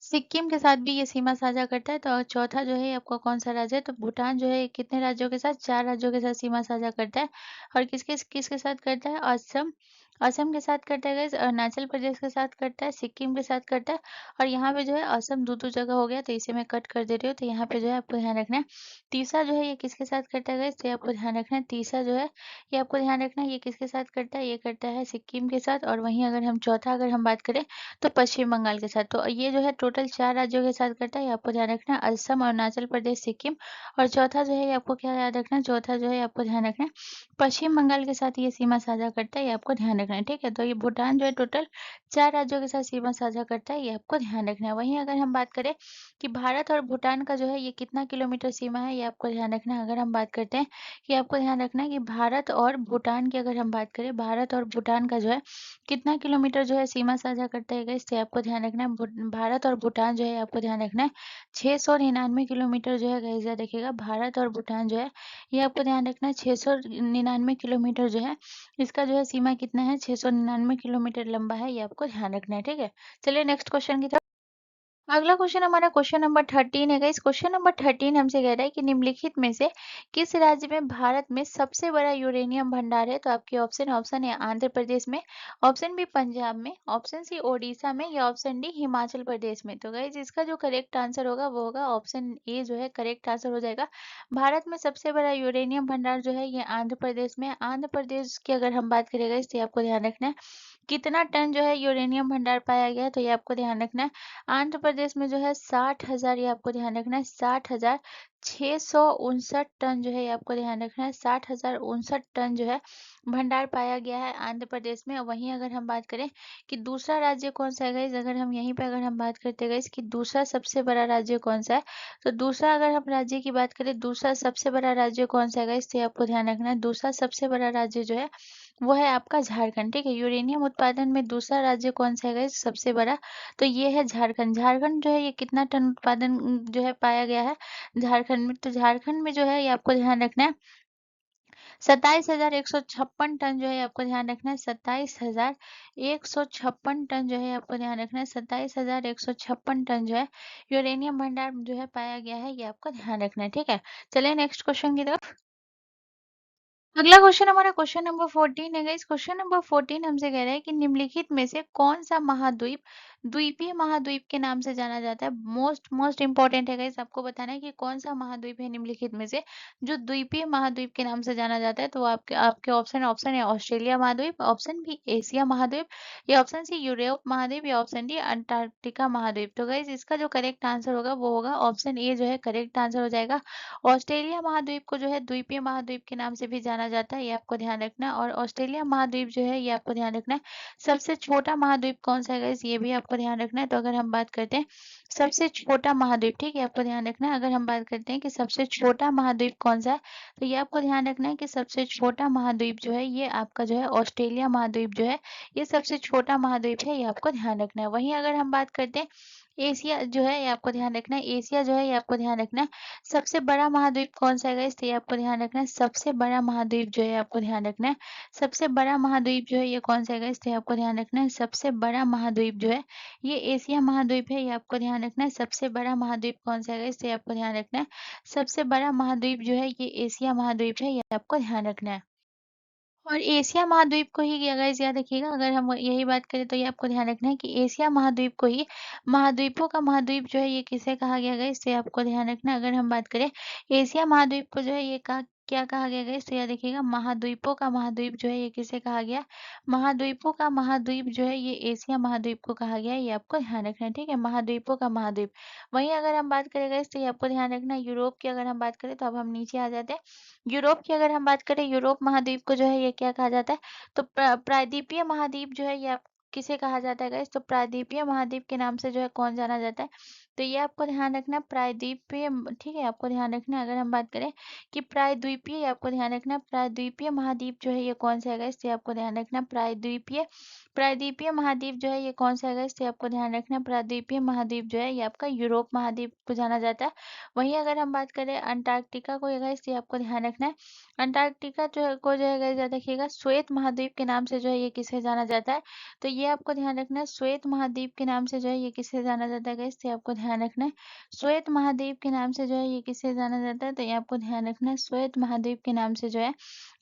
सिक्किम के साथ भी ये सीमा साझा करता है। तो चौथा जो है आपका कौन सा राज्य है, तो भूटान जो है कितने राज्यों के साथ, 4 राज्यों के साथ सीमा साझा करता है। और किसके किसके साथ करता है, असम असम के साथ करता है गाइस, अरुणाचल प्रदेश के साथ करता है, सिक्किम के साथ करता है। और यहाँ पे जो है असम दो जगह हो गया, तो इसे मैं कट कर दे रही हूँ। तो यहाँ पे जो है आपको ध्यान रखना है तीसरा जो है ये किसके साथ करता है गाइस, तो ये आपको ध्यान रखना है तीसरा जो है ये आपको ध्यान रखना है ये किसके साथ करता है, ये करता है सिक्किम के साथ। और वहीं अगर हम चौथा अगर हम बात करें तो पश्चिम बंगाल के साथ। तो ये जो है टोटल 4 राज्यों के साथ करता है, ये आपको ध्यान रखना है असम, अरुणाचल प्रदेश, सिक्किम। और चौथा जो है ये आपको क्या याद रखना है, चौथा जो है आपको ध्यान रखना है पश्चिम बंगाल के साथ ये सीमा साझा करता है, ये आपको ध्यान रखना है, ठीक है। तो ये भूटान जो है टोटल 4 राज्यों के साथ सीमा साझा करता है, ये आपको ध्यान रखना है। वहीं अगर हम बात करें कि भारत और भूटान का जो है ये कितना किलोमीटर सीमा है, ये आपको ध्यान रखना है। अगर हम बात करते हैं कि आपको ध्यान रखना है कि भारत और भूटान की अगर हम बात करें भारत और भूटान का जो है कितना किलोमीटर जो है सीमा साझा करता है गाइस, तो आपको ध्यान रखना है भारत और भूटान जो है आपको ध्यान रखना है 699 किलोमीटर जो है गाइस, याद रखिएगा भारत और भूटान जो है ये आपको ध्यान रखना है 699 किलोमीटर जो है इसका जो है सीमा कितना है, 699 किलोमीटर लंबा है, ये आपको ध्यान रखना है, ठीक है। चलिए नेक्स्ट क्वेश्चन की तरफ। अगला क्वेश्चन हमारा क्वेश्चन नंबर 13 है गाइस। क्वेश्चन नंबर 13 हमसे कह रहा है कि निम्नलिखित में से किस राज्य में भारत में सबसे बड़ा यूरेनियम भंडार है। तो आपके ऑप्शन है आंध्र प्रदेश में, ऑप्शन बी पंजाब में, ऑप्शन सी ओडिशा में, या ऑप्शन डी हिमाचल प्रदेश में। तो गाइस इसका जो करेक्ट आंसर होगा वो होगा ऑप्शन ए जो है करेक्ट आंसर हो जाएगा। भारत में सबसे बड़ा यूरेनियम भंडार जो है ये आंध्र प्रदेश में है। आंध्र प्रदेश की अगर हम बात करें गाइस तो ये आपको ध्यान रखना है कितना टन जो है यूरेनियम भंडार पाया गया है। तो ये आपको ध्यान रखना है आंध्र प्रदेश में जो है 60,000, ये आपको ध्यान रखना है 60,659 टन जो है ये आपको ध्यान रखना है 60,059 टन जो है भंडार पाया गया है आंध्र प्रदेश में। वहीं अगर हम बात करें कि दूसरा राज्य कौन सा है गाइस, अगर हम यहीं पे अगर हम बात करते हैं गाइस कि दूसरा सबसे बड़ा राज्य कौन सा है, तो दूसरा अगर हम राज्य की बात करें दूसरा सबसे बड़ा राज्य कौन सा है गाइस, तो ये आपको ध्यान रखना है दूसरा सबसे बड़ा राज्य जो है वो है आपका झारखंड। ठीक है, यूरेनियम उत्पादन में दूसरा राज्य कौन सा है गाइस सबसे बड़ा, तो ये है झारखंड। झारखंड जो है ये कितना टन उत्पादन जो है पाया गया है झारखंड में, तो झारखंड में जो है ये आपको ध्यान रखना है 27,156 टन जो है आपको ध्यान रखना है 27,156 टन जो है आपको ध्यान रखना है 27,156 टन जो है यूरेनियम भंडार जो है पाया गया है, ये आपको ध्यान रखना है। ठीक है, चलिए नेक्स्ट क्वेश्चन की तरफ। अगला क्वेश्चन हमारा क्वेश्चन नंबर 14 है गाइस। क्वेश्चन नंबर 14 हमसे कह रहा है कि निम्नलिखित में से कौन सा महाद्वीप द्वीपीय महाद्वीप के नाम से जाना जाता है। मोस्ट मोस्ट इंपॉर्टेंट है गाइस, आपको बताना है कि कौन सा महाद्वीप है निम्नलिखित में से जो द्वीपीय महाद्वीप के नाम से जाना जाता है। तो आपके आपके ऑप्शन है ऑस्ट्रेलिया महाद्वीप, ऑप्शन बी एशिया महाद्वीप, या ऑप्शन सी यूरोप महाद्वीप, या ऑप्शन डी अंटार्कटिका महाद्वीप। तो गाइस इसका जो करेक्ट आंसर होगा वो होगा ऑप्शन ए जो है करेक्ट आंसर हो जाएगा। ऑस्ट्रेलिया महाद्वीप को जो है द्वीपीय महाद्वीप के नाम से भी जाना जाता है, ये आपको ध्यान रखना है। और ऑस्ट्रेलिया महाद्वीप जो है ये आपको ध्यान रखना है सबसे छोटा महाद्वीप कौन सा है गाइस, ये भी आपको ध्यान रखना है। तो अगर हम बात करते हैं सबसे छोटा महाद्वीप, ठीक है आपको ध्यान रखना है, अगर हम बात करते हैं कि सबसे छोटा महाद्वीप कौन सा है, तो ये आपको ध्यान रखना है कि सबसे छोटा महाद्वीप जो है ये आपका जो है ऑस्ट्रेलिया महाद्वीप जो है ये सबसे छोटा महाद्वीप है, ये आपको ध्यान रखना है। वहीं अगर हम बात करते हैं एशिया जो है ये आपको ध्यान रखना है, एशिया जो है ये आपको ध्यान रखना है सबसे बड़ा महाद्वीप कौन सा है गाइस, तो ये आपको ध्यान रखना है सबसे बड़ा महाद्वीप जो है आपको ध्यान रखना है सबसे बड़ा महाद्वीप जो है ये कौन सा है गाइस, तो ये आपको ध्यान रखना है सबसे बड़ा महाद्वीप जो है ये एशिया महाद्वीप है, ये आपको ध्यान रखना है। सबसे बड़ा महाद्वीप कौन सा है गाइस, तो ये आपको ध्यान रखना है सबसे बड़ा महाद्वीप जो है ये एशिया महाद्वीप है, ये आपको ध्यान रखना है। और एशिया महाद्वीप को ही गाइस याद रखिएगा, अगर हम यही बात करें तो ये आपको ध्यान रखना है कि एशिया महाद्वीप को ही महाद्वीपों का महाद्वीप जो है ये किसे कहा गया गाइस, तो ये आपको ध्यान रखना है। अगर हम बात करें एशिया महाद्वीप को जो है ये कहा क्या कहा गया गाइस, तो याद रखिएगा महाद्वीपों का महाद्वीप जो है ये किसे कहा गया, महाद्वीपों का महाद्वीप जो है ये एशिया महाद्वीप को कहा गया है, ये आपको ध्यान रखना है। ठीक है, महाद्वीपों का महाद्वीप। वहीं अगर हम बात करें गाइस तो ये आपको ध्यान रखना है यूरोप की अगर हम बात करें तो अब हम नीचे आ जाते हैं। यूरोप की अगर हम बात करें यूरोप महाद्वीप को जो है ये क्या कहा जाता है, तो प्रायद्वीपीय महाद्वीप जो है ये आप किसे कहा जाता है गाइस, तो प्रायद्वीपीय महाद्वीप के नाम से जो है कौन जाना जाता है, तो ये आपको ध्यान रखना है प्रायद्वीपीय। ठीक है, आपको ध्यान रखना है अगर हम बात करें कि प्रायद्वीपीय, आपको ध्यान रखना है प्रायद्वीपीय महाद्वीप जो है ये कौन सा है गाइस, तो ये आपको ध्यान रखना है प्रायद्वीपीय प्रायद्वीपीय महाद्वीप जो है ये कौन सा है गाइस, तो ये आपको ध्यान रखना है प्रायद्वीपीय महाद्वीप जो है ये आपका यूरोप महाद्वीप को जाना जाता है। वहीं अगर हम बात करें अंटार्कटिका को गाइस, ये आपको ध्यान रखना है अंटार्कटिका जो है को जो है गाइस याद रखिएगा श्वेत महाद्वीप के नाम से जो है ये किसे जाना जाता है, तो ये आपको ध्यान रखना है श्वेत महाद्वीप के नाम से जो है ये किसे जाना जाता है गाइस, तो ये आपको ध्यान रखना है श्वेत महाद्वीप के नाम से जो है ये किसे जाना जाता है, तो ये आपको ध्यान रखना है श्वेत महाद्वीप के नाम से जो है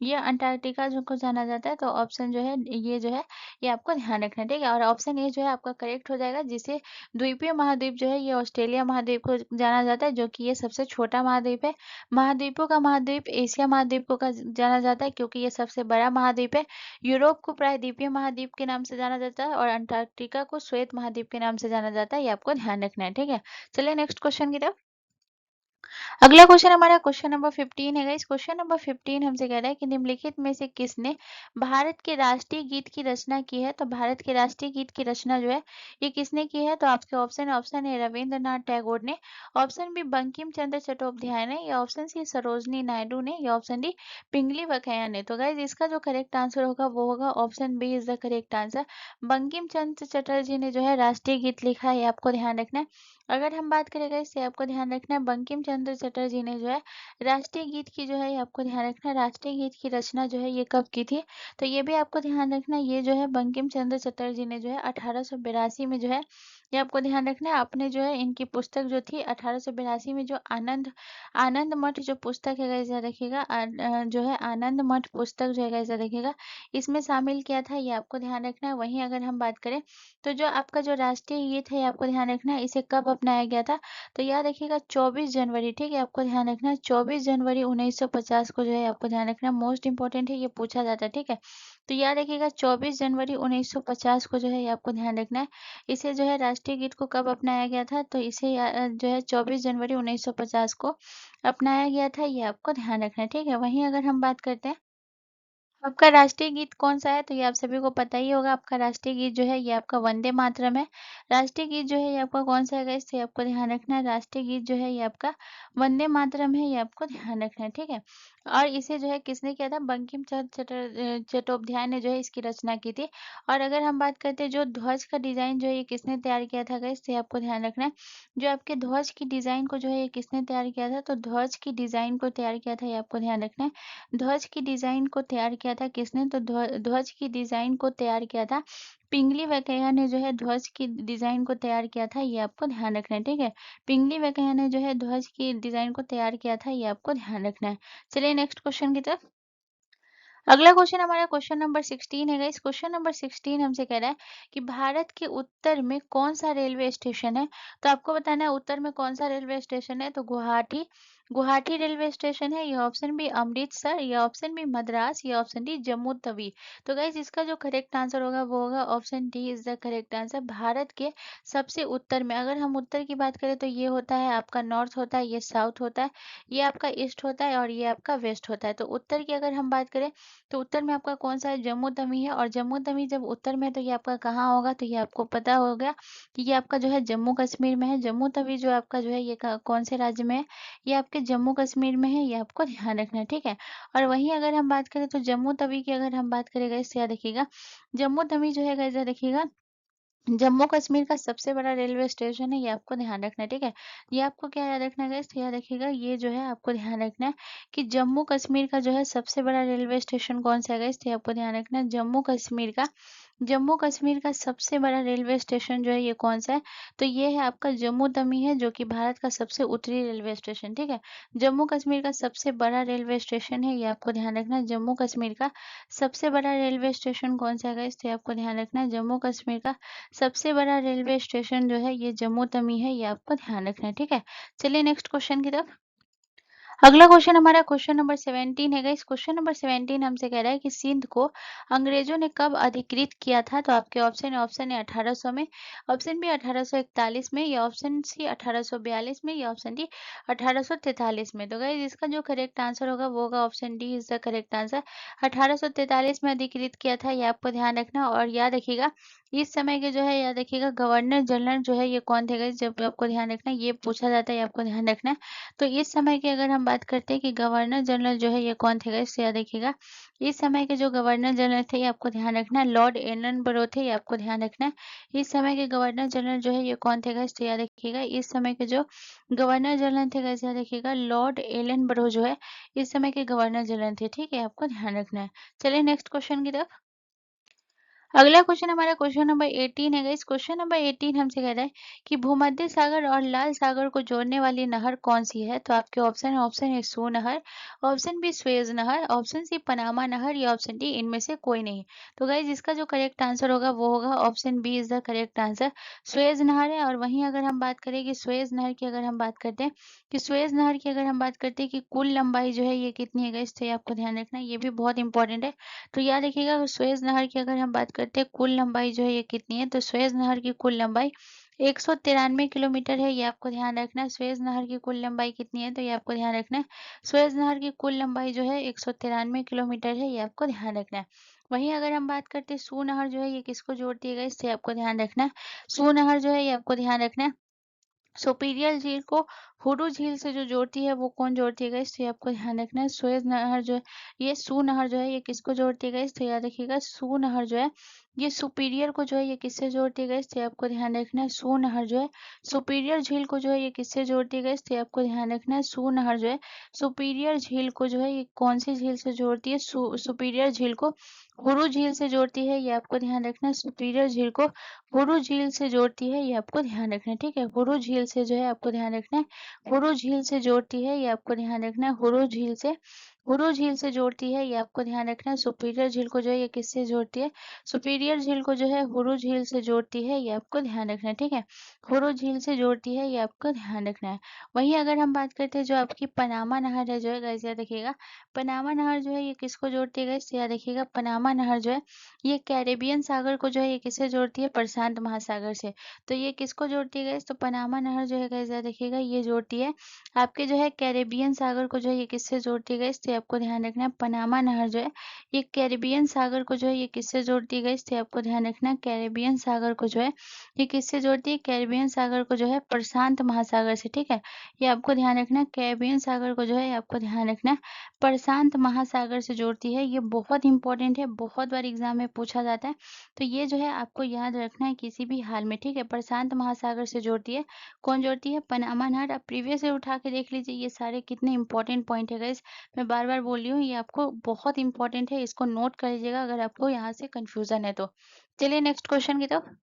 ये अंटार्कटिका जो को जाना जाता है। तो ऑप्शन जो है ये जो है ये आपको ध्यान रखना है। ठीक है, और ऑप्शन ए जो है आपका करेक्ट हो जाएगा, जिसे द्वीपीय महाद्वीप जो है ये ऑस्ट्रेलिया महाद्वीप को जाना जाता है, जो कि ये सबसे छोटा महाद्वीप है। महाद्वीपों का महाद्वीप एशिया महाद्वीप को जाना जाता है क्योंकि ये सबसे बड़ा महाद्वीप है। यूरोप को प्रायद्वीपीय महाद्वीप के नाम से जाना जाता है और अंटार्कटिका को श्वेत महाद्वीप के नाम से जाना जाता है, ये आपको ध्यान रखना है। ठीक है, चलिए नेक्स्ट क्वेश्चन की तरफ। अगला क्वेश्चन हमारा क्वेश्चन नंबर 15 है गाइस। क्वेश्चन नंबर 15 हमसे कह रहा है कि निम्नलिखित में से किसने भारत के राष्ट्रीय गीत की रचना की है। तो भारत के राष्ट्रीय गीत की रचना जो है ये किसने की है, तो आपके ऑप्शन है रविंद्रनाथ टैगोर ने, ऑप्शन बी बंकिम चंद्र चट्टोपाध्याय ने, या ऑप्शन सी सरोजनी नायडू ने, या ऑप्शन डी पिंगली वकैया ने। तो गाइज इसका जो करेक्ट आंसर होगा वो होगा option B is the correct answer. Bankim Chandra Chatterjee ने जो है राष्ट्रीय गीत लिखा है, आपको ध्यान रखना है। अगर हम बात करें इससे आपको ध्यान रखना है बंकिम चंद्र चटर्जी ने जो है राष्ट्रीय गीत की जो है ये आपको ध्यान रखना है राष्ट्रीय गीत की रचना जो है ये कब की थी, तो ये भी आपको ध्यान रखना है। ये जो है बंकिम चंद्र चटर्जी ने जो है 1882 में जो है ये आपको ध्यान रखना है। आपने जो है इनकी पुस्तक जो थी 1882 में जो आनंद आनंद मठ जो पुस्तक है गाइस, याद रखिएगा। जो है आनंद मठ पुस्तक जो है गाइस, याद रखिएगा, इसमें शामिल किया था, ये आपको ध्यान रखना है। वहीं अगर हम बात करें तो जो आपका जो राष्ट्रीय गीत है, ये आपको ध्यान रखना है, इसे कब अपनाया गया था, तो याद रखिएगा 24 जनवरी, ठीक है, आपको ध्यान रखना है 24 जनवरी 1950 को जो है आपको ध्यान रखना है। मोस्ट इंपॉर्टेंट है, ये पूछा जाता है, ठीक है। तो याद रखिएगा 24 जनवरी 1950 को जो है ये आपको ध्यान रखना है। इसे जो है राष्ट्रीय गीत को कब अपनाया गया था, तो इसे जो है 24 जनवरी 1950 को अपनाया गया था, ये आपको ध्यान रखना है, ठीक है। वहीं अगर हम बात करते हैं आपका राष्ट्रीय गीत कौन-सा है? तो ये आप सभी को पता ही होगा, आपका राष्ट्रीय गीत जो है ये आपका वंदे मातरम है। राष्ट्रीय गीत जो है ये आपका कौन-सा है गाइस? तो ये आपको ध्यान रखना है, राष्ट्रीय गीत जो है ये आपका वंदे मातरम है, ये आपको ध्यान रखना है, ठीक है? और इसे जो है किसने किया था? बंकिम चट्टोपाध्याय ने जो है इसकी रचना की थी। और अगर हम बात करते हैं जो ध्वज का डिज़ाइन जो है ये किसने तैयार किया था गाइस? तो ये आपको ध्यान रखना है। जो आपके ध्वज की डिज़ाइन को जो है ये किसने तैयार किया था? तो ध्वज की डिज़ाइन को तैयार किया था, ये आपको ध्यान रखना है। ध्वज की डिज़ाइन को तैयार किया था किसने? तो ध्वज की डिज़ाइन को तैयार किया था पिंगली वेंकैया ने जो है ध्वज की डिज़ाइन को तैयार किया था, ये आपको ध्यान रखना है, ठीक है? पिंगली वेंकैया ने जो है ध्वज की डिज़ाइन को तैयार किया था, ये आपको ध्यान रखना है। चलिए नेक्स्ट क्वेश्चन की तरफ। अगला क्वेश्चन हमारा क्वेश्चन नंबर 16 है गाइस। क्वेश्चन नंबर 16 हमसे कह रहा है कि भारत के उत्तर में कौन सा रेलवे स्टेशन है? तो आपको बताना है उत्तर में कौन सा रेलवे स्टेशन है, तो गुवाहाटी गुवाहाटी रेलवे स्टेशन है, ये ऑप्शन बी अमृतसर, ये ऑप्शन बी मद्रास, ये ऑप्शन डी जम्मू तवी। तो गाइस इसका जो करेक्ट आंसर होगा वो होगा option D is the correct answer. Bharat के सबसे उत्तर में, अगर हम उत्तर की बात करें तो ये होता है आपका नॉर्थ होता है, ये साउथ होता है, ये आपका ईस्ट होता है और ये आपका वेस्ट होता है। तो उत्तर की अगर हम बात करें तो उत्तर में आपका कौन-सा है? जम्मू तवी है। और जम्मू तवी जब उत्तर में है तो ये आपका कहाँ होगा? तो ये आपको पता होगा कि ये आपका जो है जम्मू कश्मीर में है। जम्मू तवी जो आपका जो है ये कौन से राज्य में है? ये आपके जम्मू कश्मीर में है, ये आपको ध्यान रखना है, ठीक है। और वहीं अगर हम बात करें तो जम्मू तवी की अगर हम बात करें गाइस, याद रखिएगा जम्मू तवी जो है गाइस, याद रखिएगा जम्मू कश्मीर का सबसे बड़ा रेलवे स्टेशन है, ये आपको ध्यान रखना है, ठीक है। ये आपको क्या याद रखना है गाइस, तो याद रखिएगा ये जो है आपको ध्यान रखना है कि जम्मू कश्मीर का जो है सबसे बड़ा रेलवे स्टेशन कौन सा है गाइस, तो ये आपको ध्यान रखना है जम्मू कश्मीर का सबसे बड़ा रेलवे स्टेशन जो है ये कौन सा है, तो ये है आपका जम्मू तवी है, जो कि भारत का सबसे उत्तरी रेलवे स्टेशन, ठीक है। जम्मू कश्मीर का सबसे बड़ा रेलवे स्टेशन है, ये आपको ध्यान रखना है। जम्मू कश्मीर का सबसे बड़ा रेलवे स्टेशन कौन सा है गाइस, तो ये आपको ध्यान रखना है। जम्मू कश्मीर का सबसे बड़ा रेलवे स्टेशन जो है ये जम्मू तवी है, ये आपको ध्यान रखना है, ठीक है। चलिए नेक्स्ट क्वेश्चन की तरफ। अगला क्वेश्चन हमारा क्वेश्चन नंबर 17 है गाइस। क्वेश्चन नंबर 17 हमसे कह रहा है कि सिंध को अंग्रेजों ने कब अधिकृत किया था? तो आपके ऑप्शन है 1800 में, ऑप्शन बी 1841 में, या ऑप्शन सी 1842 में, या ऑप्शन डी 1843 में। तो गाइस इसका जो करेक्ट आंसर होगा वो होगा option D is the correct answer. 1843 में अधिकृत किया था, ये आपको ध्यान रखना। और याद रखिएगा इस समय के जो है याद रखिएगा गवर्नर जनरल जो है ये कौन थे गाइस, जब आपको ध्यान रखना है, ये पूछा जाता है, ये आपको ध्यान रखना है। तो इस समय की अगर हम बात करते हैं कि गवर्नर जनरल जो है ये कौन थे गाइस, याद रखिएगा इस समय के जो गवर्नर जनरल थे ये आपको ध्यान रखना है, लॉर्ड एलन थे, ये आपको ध्यान रखना है। इस समय के गवर्नर जनरल जो है ये कौन थे गाइस, तो याद रखिएगा इस समय के जो गवर्नर जनरल थे गाइस, याद रखिएगा लॉर्ड एलन जो है इस समय के गवर्नर जनरल थे, ठीक है, आपको ध्यान रखना है। चलिए नेक्स्ट क्वेश्चन की तरफ। अगला क्वेश्चन हमारा क्वेश्चन नंबर 18 है गाइस। क्वेश्चन नंबर 18 हमसे कह रहा है कि भूमध्य सागर और लाल सागर को जोड़ने वाली नहर कौन सी है? तो आपके ऑप्शन है सू नहर, ऑप्शन बी स्वेज नहर, ऑप्शन सी पनामा नहर, या ऑप्शन डी इनमें से कोई नहीं। तो गाइस इसका जो करेक्ट आंसर होगा वो होगा option B is the correct answer. Suez नहर है। और वहीं अगर हम बात करें कि स्वेज नहर की अगर हम बात करते हैं कि स्वेज नहर की अगर हम बात करते हैं कि कुल लंबाई जो है ये कितनी है गाइस, तो ये आपको ध्यान रखना है, ये भी बहुत इंपॉर्टेंट है। तो याद रखिएगा सुएज़ नहर की अगर हम बात करते हैं कुल लंबाई जो है ये कितनी है, तो सुएज़ नहर की कुल लंबाई 193 किलोमीटर है, ये आपको ध्यान रखना है। सुएज़ नहर की कुल लंबाई कितनी है, तो ये आपको ध्यान रखना है। सुएज़ नहर की कुल लंबाई जो है 193 किलोमीटर है, ये आपको ध्यान रखना है। वहीं अगर हम बात करते हैं सू नहर जो है ये किसको जोड़ती है गाइस, तो ये आपको ध्यान रखना है। सू नहर जो है ये आपको ध्यान रखना है सुपीरियर झील को हुडू झील से जो जोड़ती है वो कौन जोड़ती है गाइस, तो ये आपको ध्यान रखना है। सुएज नहर जो है ये सू नहर जो है ये किसको जोड़ती है गाइस, तो याद रखिएगा सू नहर जो है ये सुपीरियर को जो है ये किससे जोड़ती है गाइस, तो ये आपको ध्यान रखना है सू नहर जो है सुपीरियर झील को जो है ये किससे जोड़ती है गाइस, तो ये आपको ध्यान रखना है सू नहर जो है सुपीरियर झील को जो है ये कौन सी झील से जोड़ती है, सुपीरियर झील को हुरु झील से जोड़ती है, ये आपको ध्यान रखना है सुपीरियर झील को हुरु झील से जोड़ती है, ये आपको ध्यान रखना है। ठीक है, हुरु झील से जो है आपको ध्यान रखना है हुरु झील से जोड़ती है, ये आपको ध्यान रखना है हुरु झील से जोड़ती है, ये आपको ध्यान रखना है। सुपीरियर झील को जो है ये किससे जोड़ती है, सुपीरियर झील को जो है हुरु झील से जोड़ती है, ये आपको ध्यान रखना है। ठीक है, हुरु झील से जोड़ती है, ये आपको ध्यान रखना है। वहीं अगर हम बात करते हैं जो आपकी पनामा नहर है जो है गाइस, याद रखिएगा पनामा नहर जो है ये किसको जोड़ती है गाइस, याद रखिएगा पनामा नहर जो है ये कैरेबियन सागर को जो है ये किससे जोड़ती है, प्रशांत महासागर से। तो ये किसको जोड़ती है गाइस, तो पनामा नहर जो है गाइस याद रखिएगा ये जोड़ती है आपके जो है कैरेबियन सागर को जो है ये किससे जोड़ती है गाइस, तो ये आपको ध्यान रखना है पनामा नहर जो है ये कैरेबियन सागर को जो है ये किससे जोड़ती है गाइस, तो आपको ध्यान रखना है कैरेबियन सागर को जो है ये किससे जोड़ती है, कैरेबियन सागर को जो है प्रशांत महासागर से। ठीक है, ये आपको ध्यान रखना है कैरेबियन सागर को जो है आपको ध्यान रखना है प्रशांत महासागर से जोड़ती है। ये बहुत इंपॉर्टेंट है, बहुत बार एग्जाम में पूछा जाता है, तो ये जो है आपको याद रखना है किसी भी हाल में। ठीक है, प्रशांत महासागर से जोड़ती है, कौन जोड़ती है, पनामा नहर। आप प्रीवियस से उठा के देख लीजिए, ये सारे कितने इंपॉर्टेंट पॉइंट है गाइस। मैं बार बार बोल रही हूँ, ये आपको बहुत इंपॉर्टेंट है, इसको नोट कर लीजिएगा अगर आपको यहाँ से कंफ्यूजन है तो। चलिए नेक्स्ट क्वेश्चन की तरफ।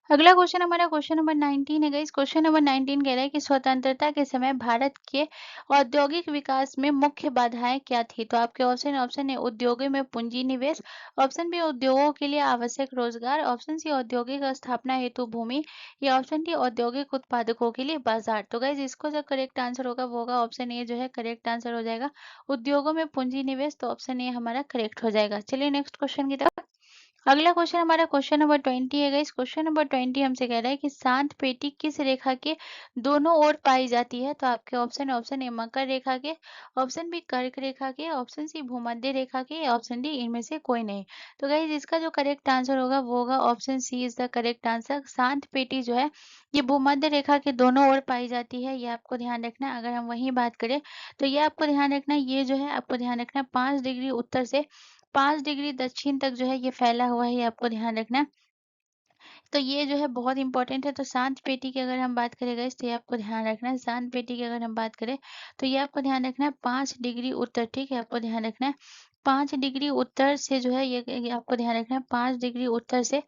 अगला क्वेश्चन हमारा क्वेश्चन नंबर 19 है गाइस। क्वेश्चन नंबर 19 कह रहा है कि स्वतंत्रता के समय भारत के औद्योगिक विकास में मुख्य बाधाएं क्या थी। तो आपके ऑप्शन ए उद्योगों में पूंजी निवेश, ऑप्शन बी उद्योगों के लिए आवश्यक रोजगार, ऑप्शन सी औद्योगिक स्थापना हेतु भूमि, या ऑप्शन डी औद्योगिक उत्पादकों के लिए बाजार। तो गाइज इसको जो करेक्ट आंसर होगा वो होगा ऑप्शन ए जो है करेक्ट आंसर हो जाएगा उद्योगों में पूंजी निवेश। तो ऑप्शन ए हमारा करेक्ट हो जाएगा। चलिए नेक्स्ट क्वेश्चन की तरफ। अगला क्वेश्चन हमारा क्वेश्चन नंबर 20 है गाइस। क्वेश्चन नंबर 20 हमसे कह रहा है कि शांत पेटी किस रेखा के दोनों ओर पाई जाती है। तो आपके ऑप्शन ए मकर रेखा के, ऑप्शन बी कर्क रेखा के, ऑप्शन सी भूमध्य रेखा के, या ऑप्शन डी इनमें से कोई नहीं। तो गाइस इसका जो करेक्ट आंसर होगा वो होगा option C is the correct answer. शांत पेटी जो है ये भूमध्य रेखा के दोनों ओर पाई जाती है, ये आपको ध्यान रखना है। अगर हम वही बात करें तो ये आपको ध्यान रखना है, ये जो है आपको ध्यान रखना है 5 डिग्री उत्तर से 5 डिग्री दक्षिण तक जो है ये फैला हुआ है, ये आपको ध्यान रखना है। तो ये जो है बहुत इंपॉर्टेंट है। तो शांत पेटी की अगर हम बात करें गाइस तो ये आपको ध्यान रखना है। शांत पेटी की अगर हम बात करें तो ये आपको ध्यान रखना है 5 डिग्री उत्तर। ठीक है, आपको ध्यान रखना है 5 डिग्री उत्तर से जो है ये आपको ध्यान रखना है 5 डिग्री उत्तर से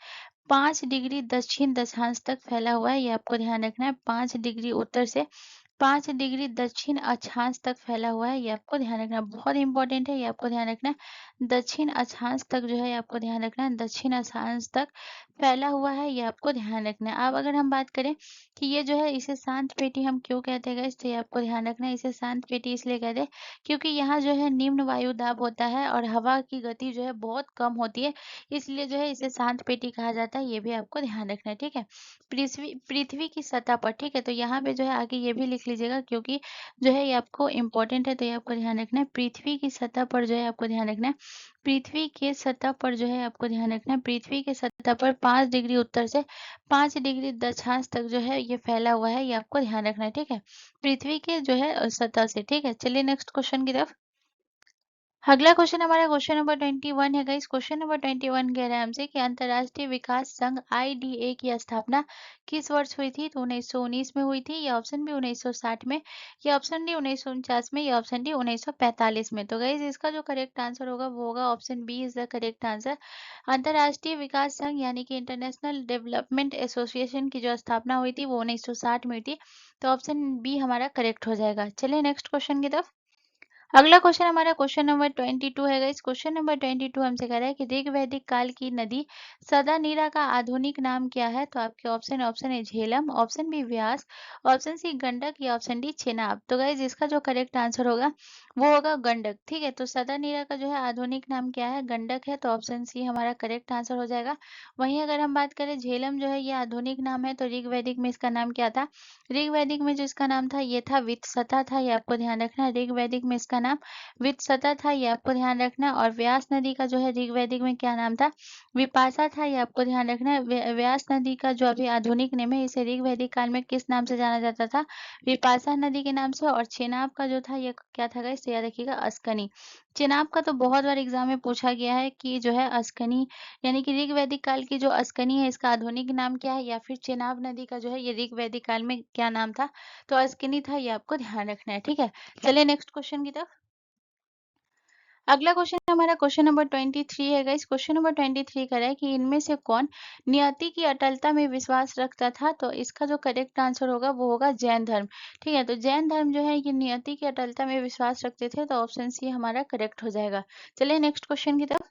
5 डिग्री दक्षिण दशांश तक फैला हुआ है, ये आपको ध्यान रखना है। 5 डिग्री उत्तर से 5 डिग्री दक्षिण अक्षांश तक फैला हुआ है, ये आपको ध्यान रखना है। बहुत इंपॉर्टेंट है, ये आपको ध्यान रखना है। दक्षिण अक्षांश तक जो है ये आपको ध्यान रखना है, दक्षिण अक्षांश तक फैला हुआ है, ये आपको ध्यान रखना है। अब अगर हम बात करें कि ये जो है इसे शांत पेटी हम क्यों कहते हैं गाइस, तो ये आपको ध्यान रखना है। इसे शांत पेटी इसलिए कहते हैं क्योंकि यहाँ जो है निम्न वायु दाब होता है और हवा की गति जो है बहुत कम होती है, इसलिए जो है इसे शांत पेटी कहा जाता है, ये भी आपको ध्यान रखना है। ठीक है, पृथ्वी पृथ्वी की सतह पर। ठीक है, तो यहाँ पे जो है आगे ये भी लिख लीजिएगा क्योंकि जो है ये आपको इंपॉर्टेंट है, तो ये आपको ध्यान रखना है। पृथ्वी की सतह पर जो है आपको ध्यान रखना है, पृथ्वी के सतह पर जो है आपको ध्यान रखना है, पृथ्वी के सतह पर 5 डिग्री उत्तर से 5 डिग्री दक्षांश तक जो है ये फैला हुआ है, ये आपको ध्यान रखना है। ठीक है, पृथ्वी के जो है सतह से। ठीक है, चलिए नेक्स्ट क्वेश्चन की तरफ। अगला क्वेश्चन हमारा क्वेश्चन नंबर 21 है गाइस। क्वेश्चन नंबर 21 कह रहा है हमसे कि अंतर्राष्ट्रीय विकास संघ आईडीए की स्थापना किस वर्ष हुई थी। तो 1919 में हुई थी, या ऑप्शन बी 1960 में, या ऑप्शन डी 1949 में, या ऑप्शन डी 1945 में। तो गाइस इसका जो करेक्ट आंसर होगा वो होगा option B is the correct answer. अंतर्राष्ट्रीय विकास संघ यानी कि इंटरनेशनल डेवलपमेंट एसोसिएशन की जो स्थापना हुई थी वो 1960 में हुई थी। तो ऑप्शन बी हमारा करेक्ट हो जाएगा। चलिए नेक्स्ट क्वेश्चन की तरफ। अगला क्वेश्चन हमारा क्वेश्चन नंबर 22 है गाइस। क्वेश्चन नंबर 22 हमसे कह रहा है कि ऋग वैदिक काल की नदी सदानीरा का आधुनिक नाम क्या है। तो आपके ऑप्शन है झेलम, ऑप्शन बी व्यास, ऑप्शन सी गंडक, या ऑप्शन डी चेनाब। तो गाइस इसका जो करेक्ट आंसर होगा वो होगा गंडक। ठीक है, तो सदानीरा का जो है आधुनिक नाम क्या है, गंडक है, तो ऑप्शन सी हमारा करेक्ट आंसर हो जाएगा। वहीं अगर हम बात करें झेलम जो है ये आधुनिक नाम है, तो ऋग वैदिक में इसका नाम क्या था, ऋग वैदिक में जो इसका नाम था ये था वित्सता था, ये आपको ध्यान रखना है। ऋग वैदिक में इसका का नाम वित्सता था, ये आपको ध्यान रखना है। और व्यास नदी का जो है ऋग्वैदिक में क्या नाम था? विपाशा था, ये आपको ध्यान रखना है। व्यास नदी का जो अभी आधुनिक नेम है, इसे ऋग्वैदिक काल में किस नाम से जाना जाता था? विपाशा नदी के नाम से। और चेनाब का जो था ये क्या था गाइस? याद रखिएगा अस्कनी। चेनाब का तो बहुत बार एग्जाम में पूछा गया है कि जो है अस्कनी, यानी कि ऋग्वैदिक काल की जो अस्कनी है इसका आधुनिक नाम क्या है, या फिर चेनाब नदी का जो है ये ऋग्वैदिक काल में क्या नाम था? तो अस्कनी था, ये आपको ध्यान रखना है। ठीक है, चलिए नेक्स्ट क्वेश्चन की तरफ। अगला क्वेश्चन हमारा क्वेश्चन नंबर 23 है गाइस। क्वेश्चन नंबर 23 कह रहा है कि इनमें से कौन नियति की अटलता में विश्वास रखता था? तो इसका जो करेक्ट आंसर होगा वो होगा जैन धर्म। ठीक है, तो जैन धर्म जो है ये नियति की अटलता में विश्वास रखते थे, तो ऑप्शन सी हमारा करेक्ट हो जाएगा। चलिए नेक्स्ट क्वेश्चन की तरफ।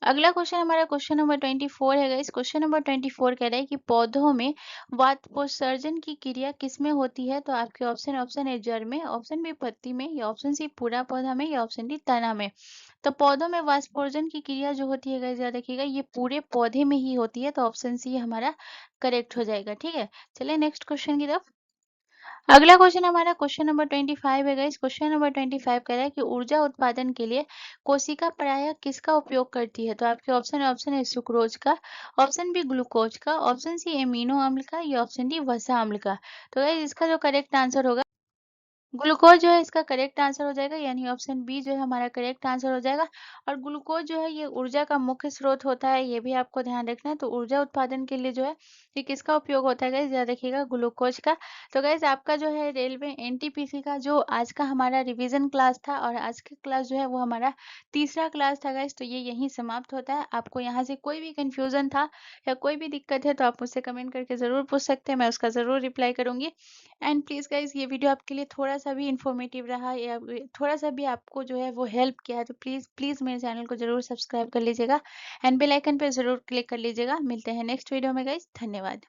अगला क्वेश्चन हमारा क्वेश्चन नंबर 24 है गाइस। क्वेश्चन नंबर 24 कह रहा है कि पौधों में वातपोत्सर्जन की क्रिया किसमें होती है? तो आपके ऑप्शन ऑप्शन है जड़ में, ऑप्शन बी पत्ती में, या ऑप्शन सी पूरा पौधा में, या ऑप्शन डी तना में। तो पौधों में वाष्पोर्जन की क्रिया जो होती है गाइस, याद रखिएगा ये पूरे पौधे में ही होती है, तो ऑप्शन सी हमारा करेक्ट हो जाएगा। ठीक है, चलिए नेक्स्ट क्वेश्चन की तरफ। अगला क्वेश्चन हमारा क्वेश्चन नंबर 25 है गाइस। क्वेश्चन नंबर 25 कह रहा है कि ऊर्जा उत्पादन के लिए कोशिका प्रायः किसका उपयोग करती है? तो आपके ऑप्शन है सुक्रोज का, ऑप्शन बी ग्लूकोज का, ऑप्शन सी एमिनो अम्ल का, या ऑप्शन डी वसा अम्ल का। तो गाइस इसका जो करेक्ट आंसर होगा ग्लूकोज जो है इसका करेक्ट आंसर हो जाएगा, यानी ऑप्शन बी जो है हमारा करेक्ट आंसर हो जाएगा। और ग्लूकोज जो है ये ऊर्जा का मुख्य स्रोत होता है, ये भी आपको ध्यान रखना है। तो ऊर्जा उत्पादन के लिए जो है ये किसका उपयोग होता है गाइस? याद रखिएगा ग्लूकोज का। तो गाइस आपका जो है रेलवे एनटीपीसी का जो आज का हमारा रिवीजन क्लास था, और आज का क्लास जो है वो हमारा तीसरा क्लास था गाइस। तो ये यहीं समाप्त होता है। आपको यहाँ से कोई भी कंफ्यूजन था या कोई भी दिक्कत है तो आप मुझसे कमेंट करके ज़रूर पूछ सकते हैं, मैं उसका ज़रूर रिप्लाई करूंगी। एंड प्लीज़ गाइज़ ये वीडियो आपके लिए थोड़ा-सा भी इन्फॉर्मेटिव रहा या थोड़ा-सा भी आपको जो है वो हेल्प किया है, तो प्लीज़ प्लीज़ मेरे चैनल को ज़रूर सब्सक्राइब कर लीजिएगा एंड बेल आइकन पे ज़रूर क्लिक कर लीजिएगा। मिलते हैं नेक्स्ट वीडियो में गाइज़, धन्यवाद।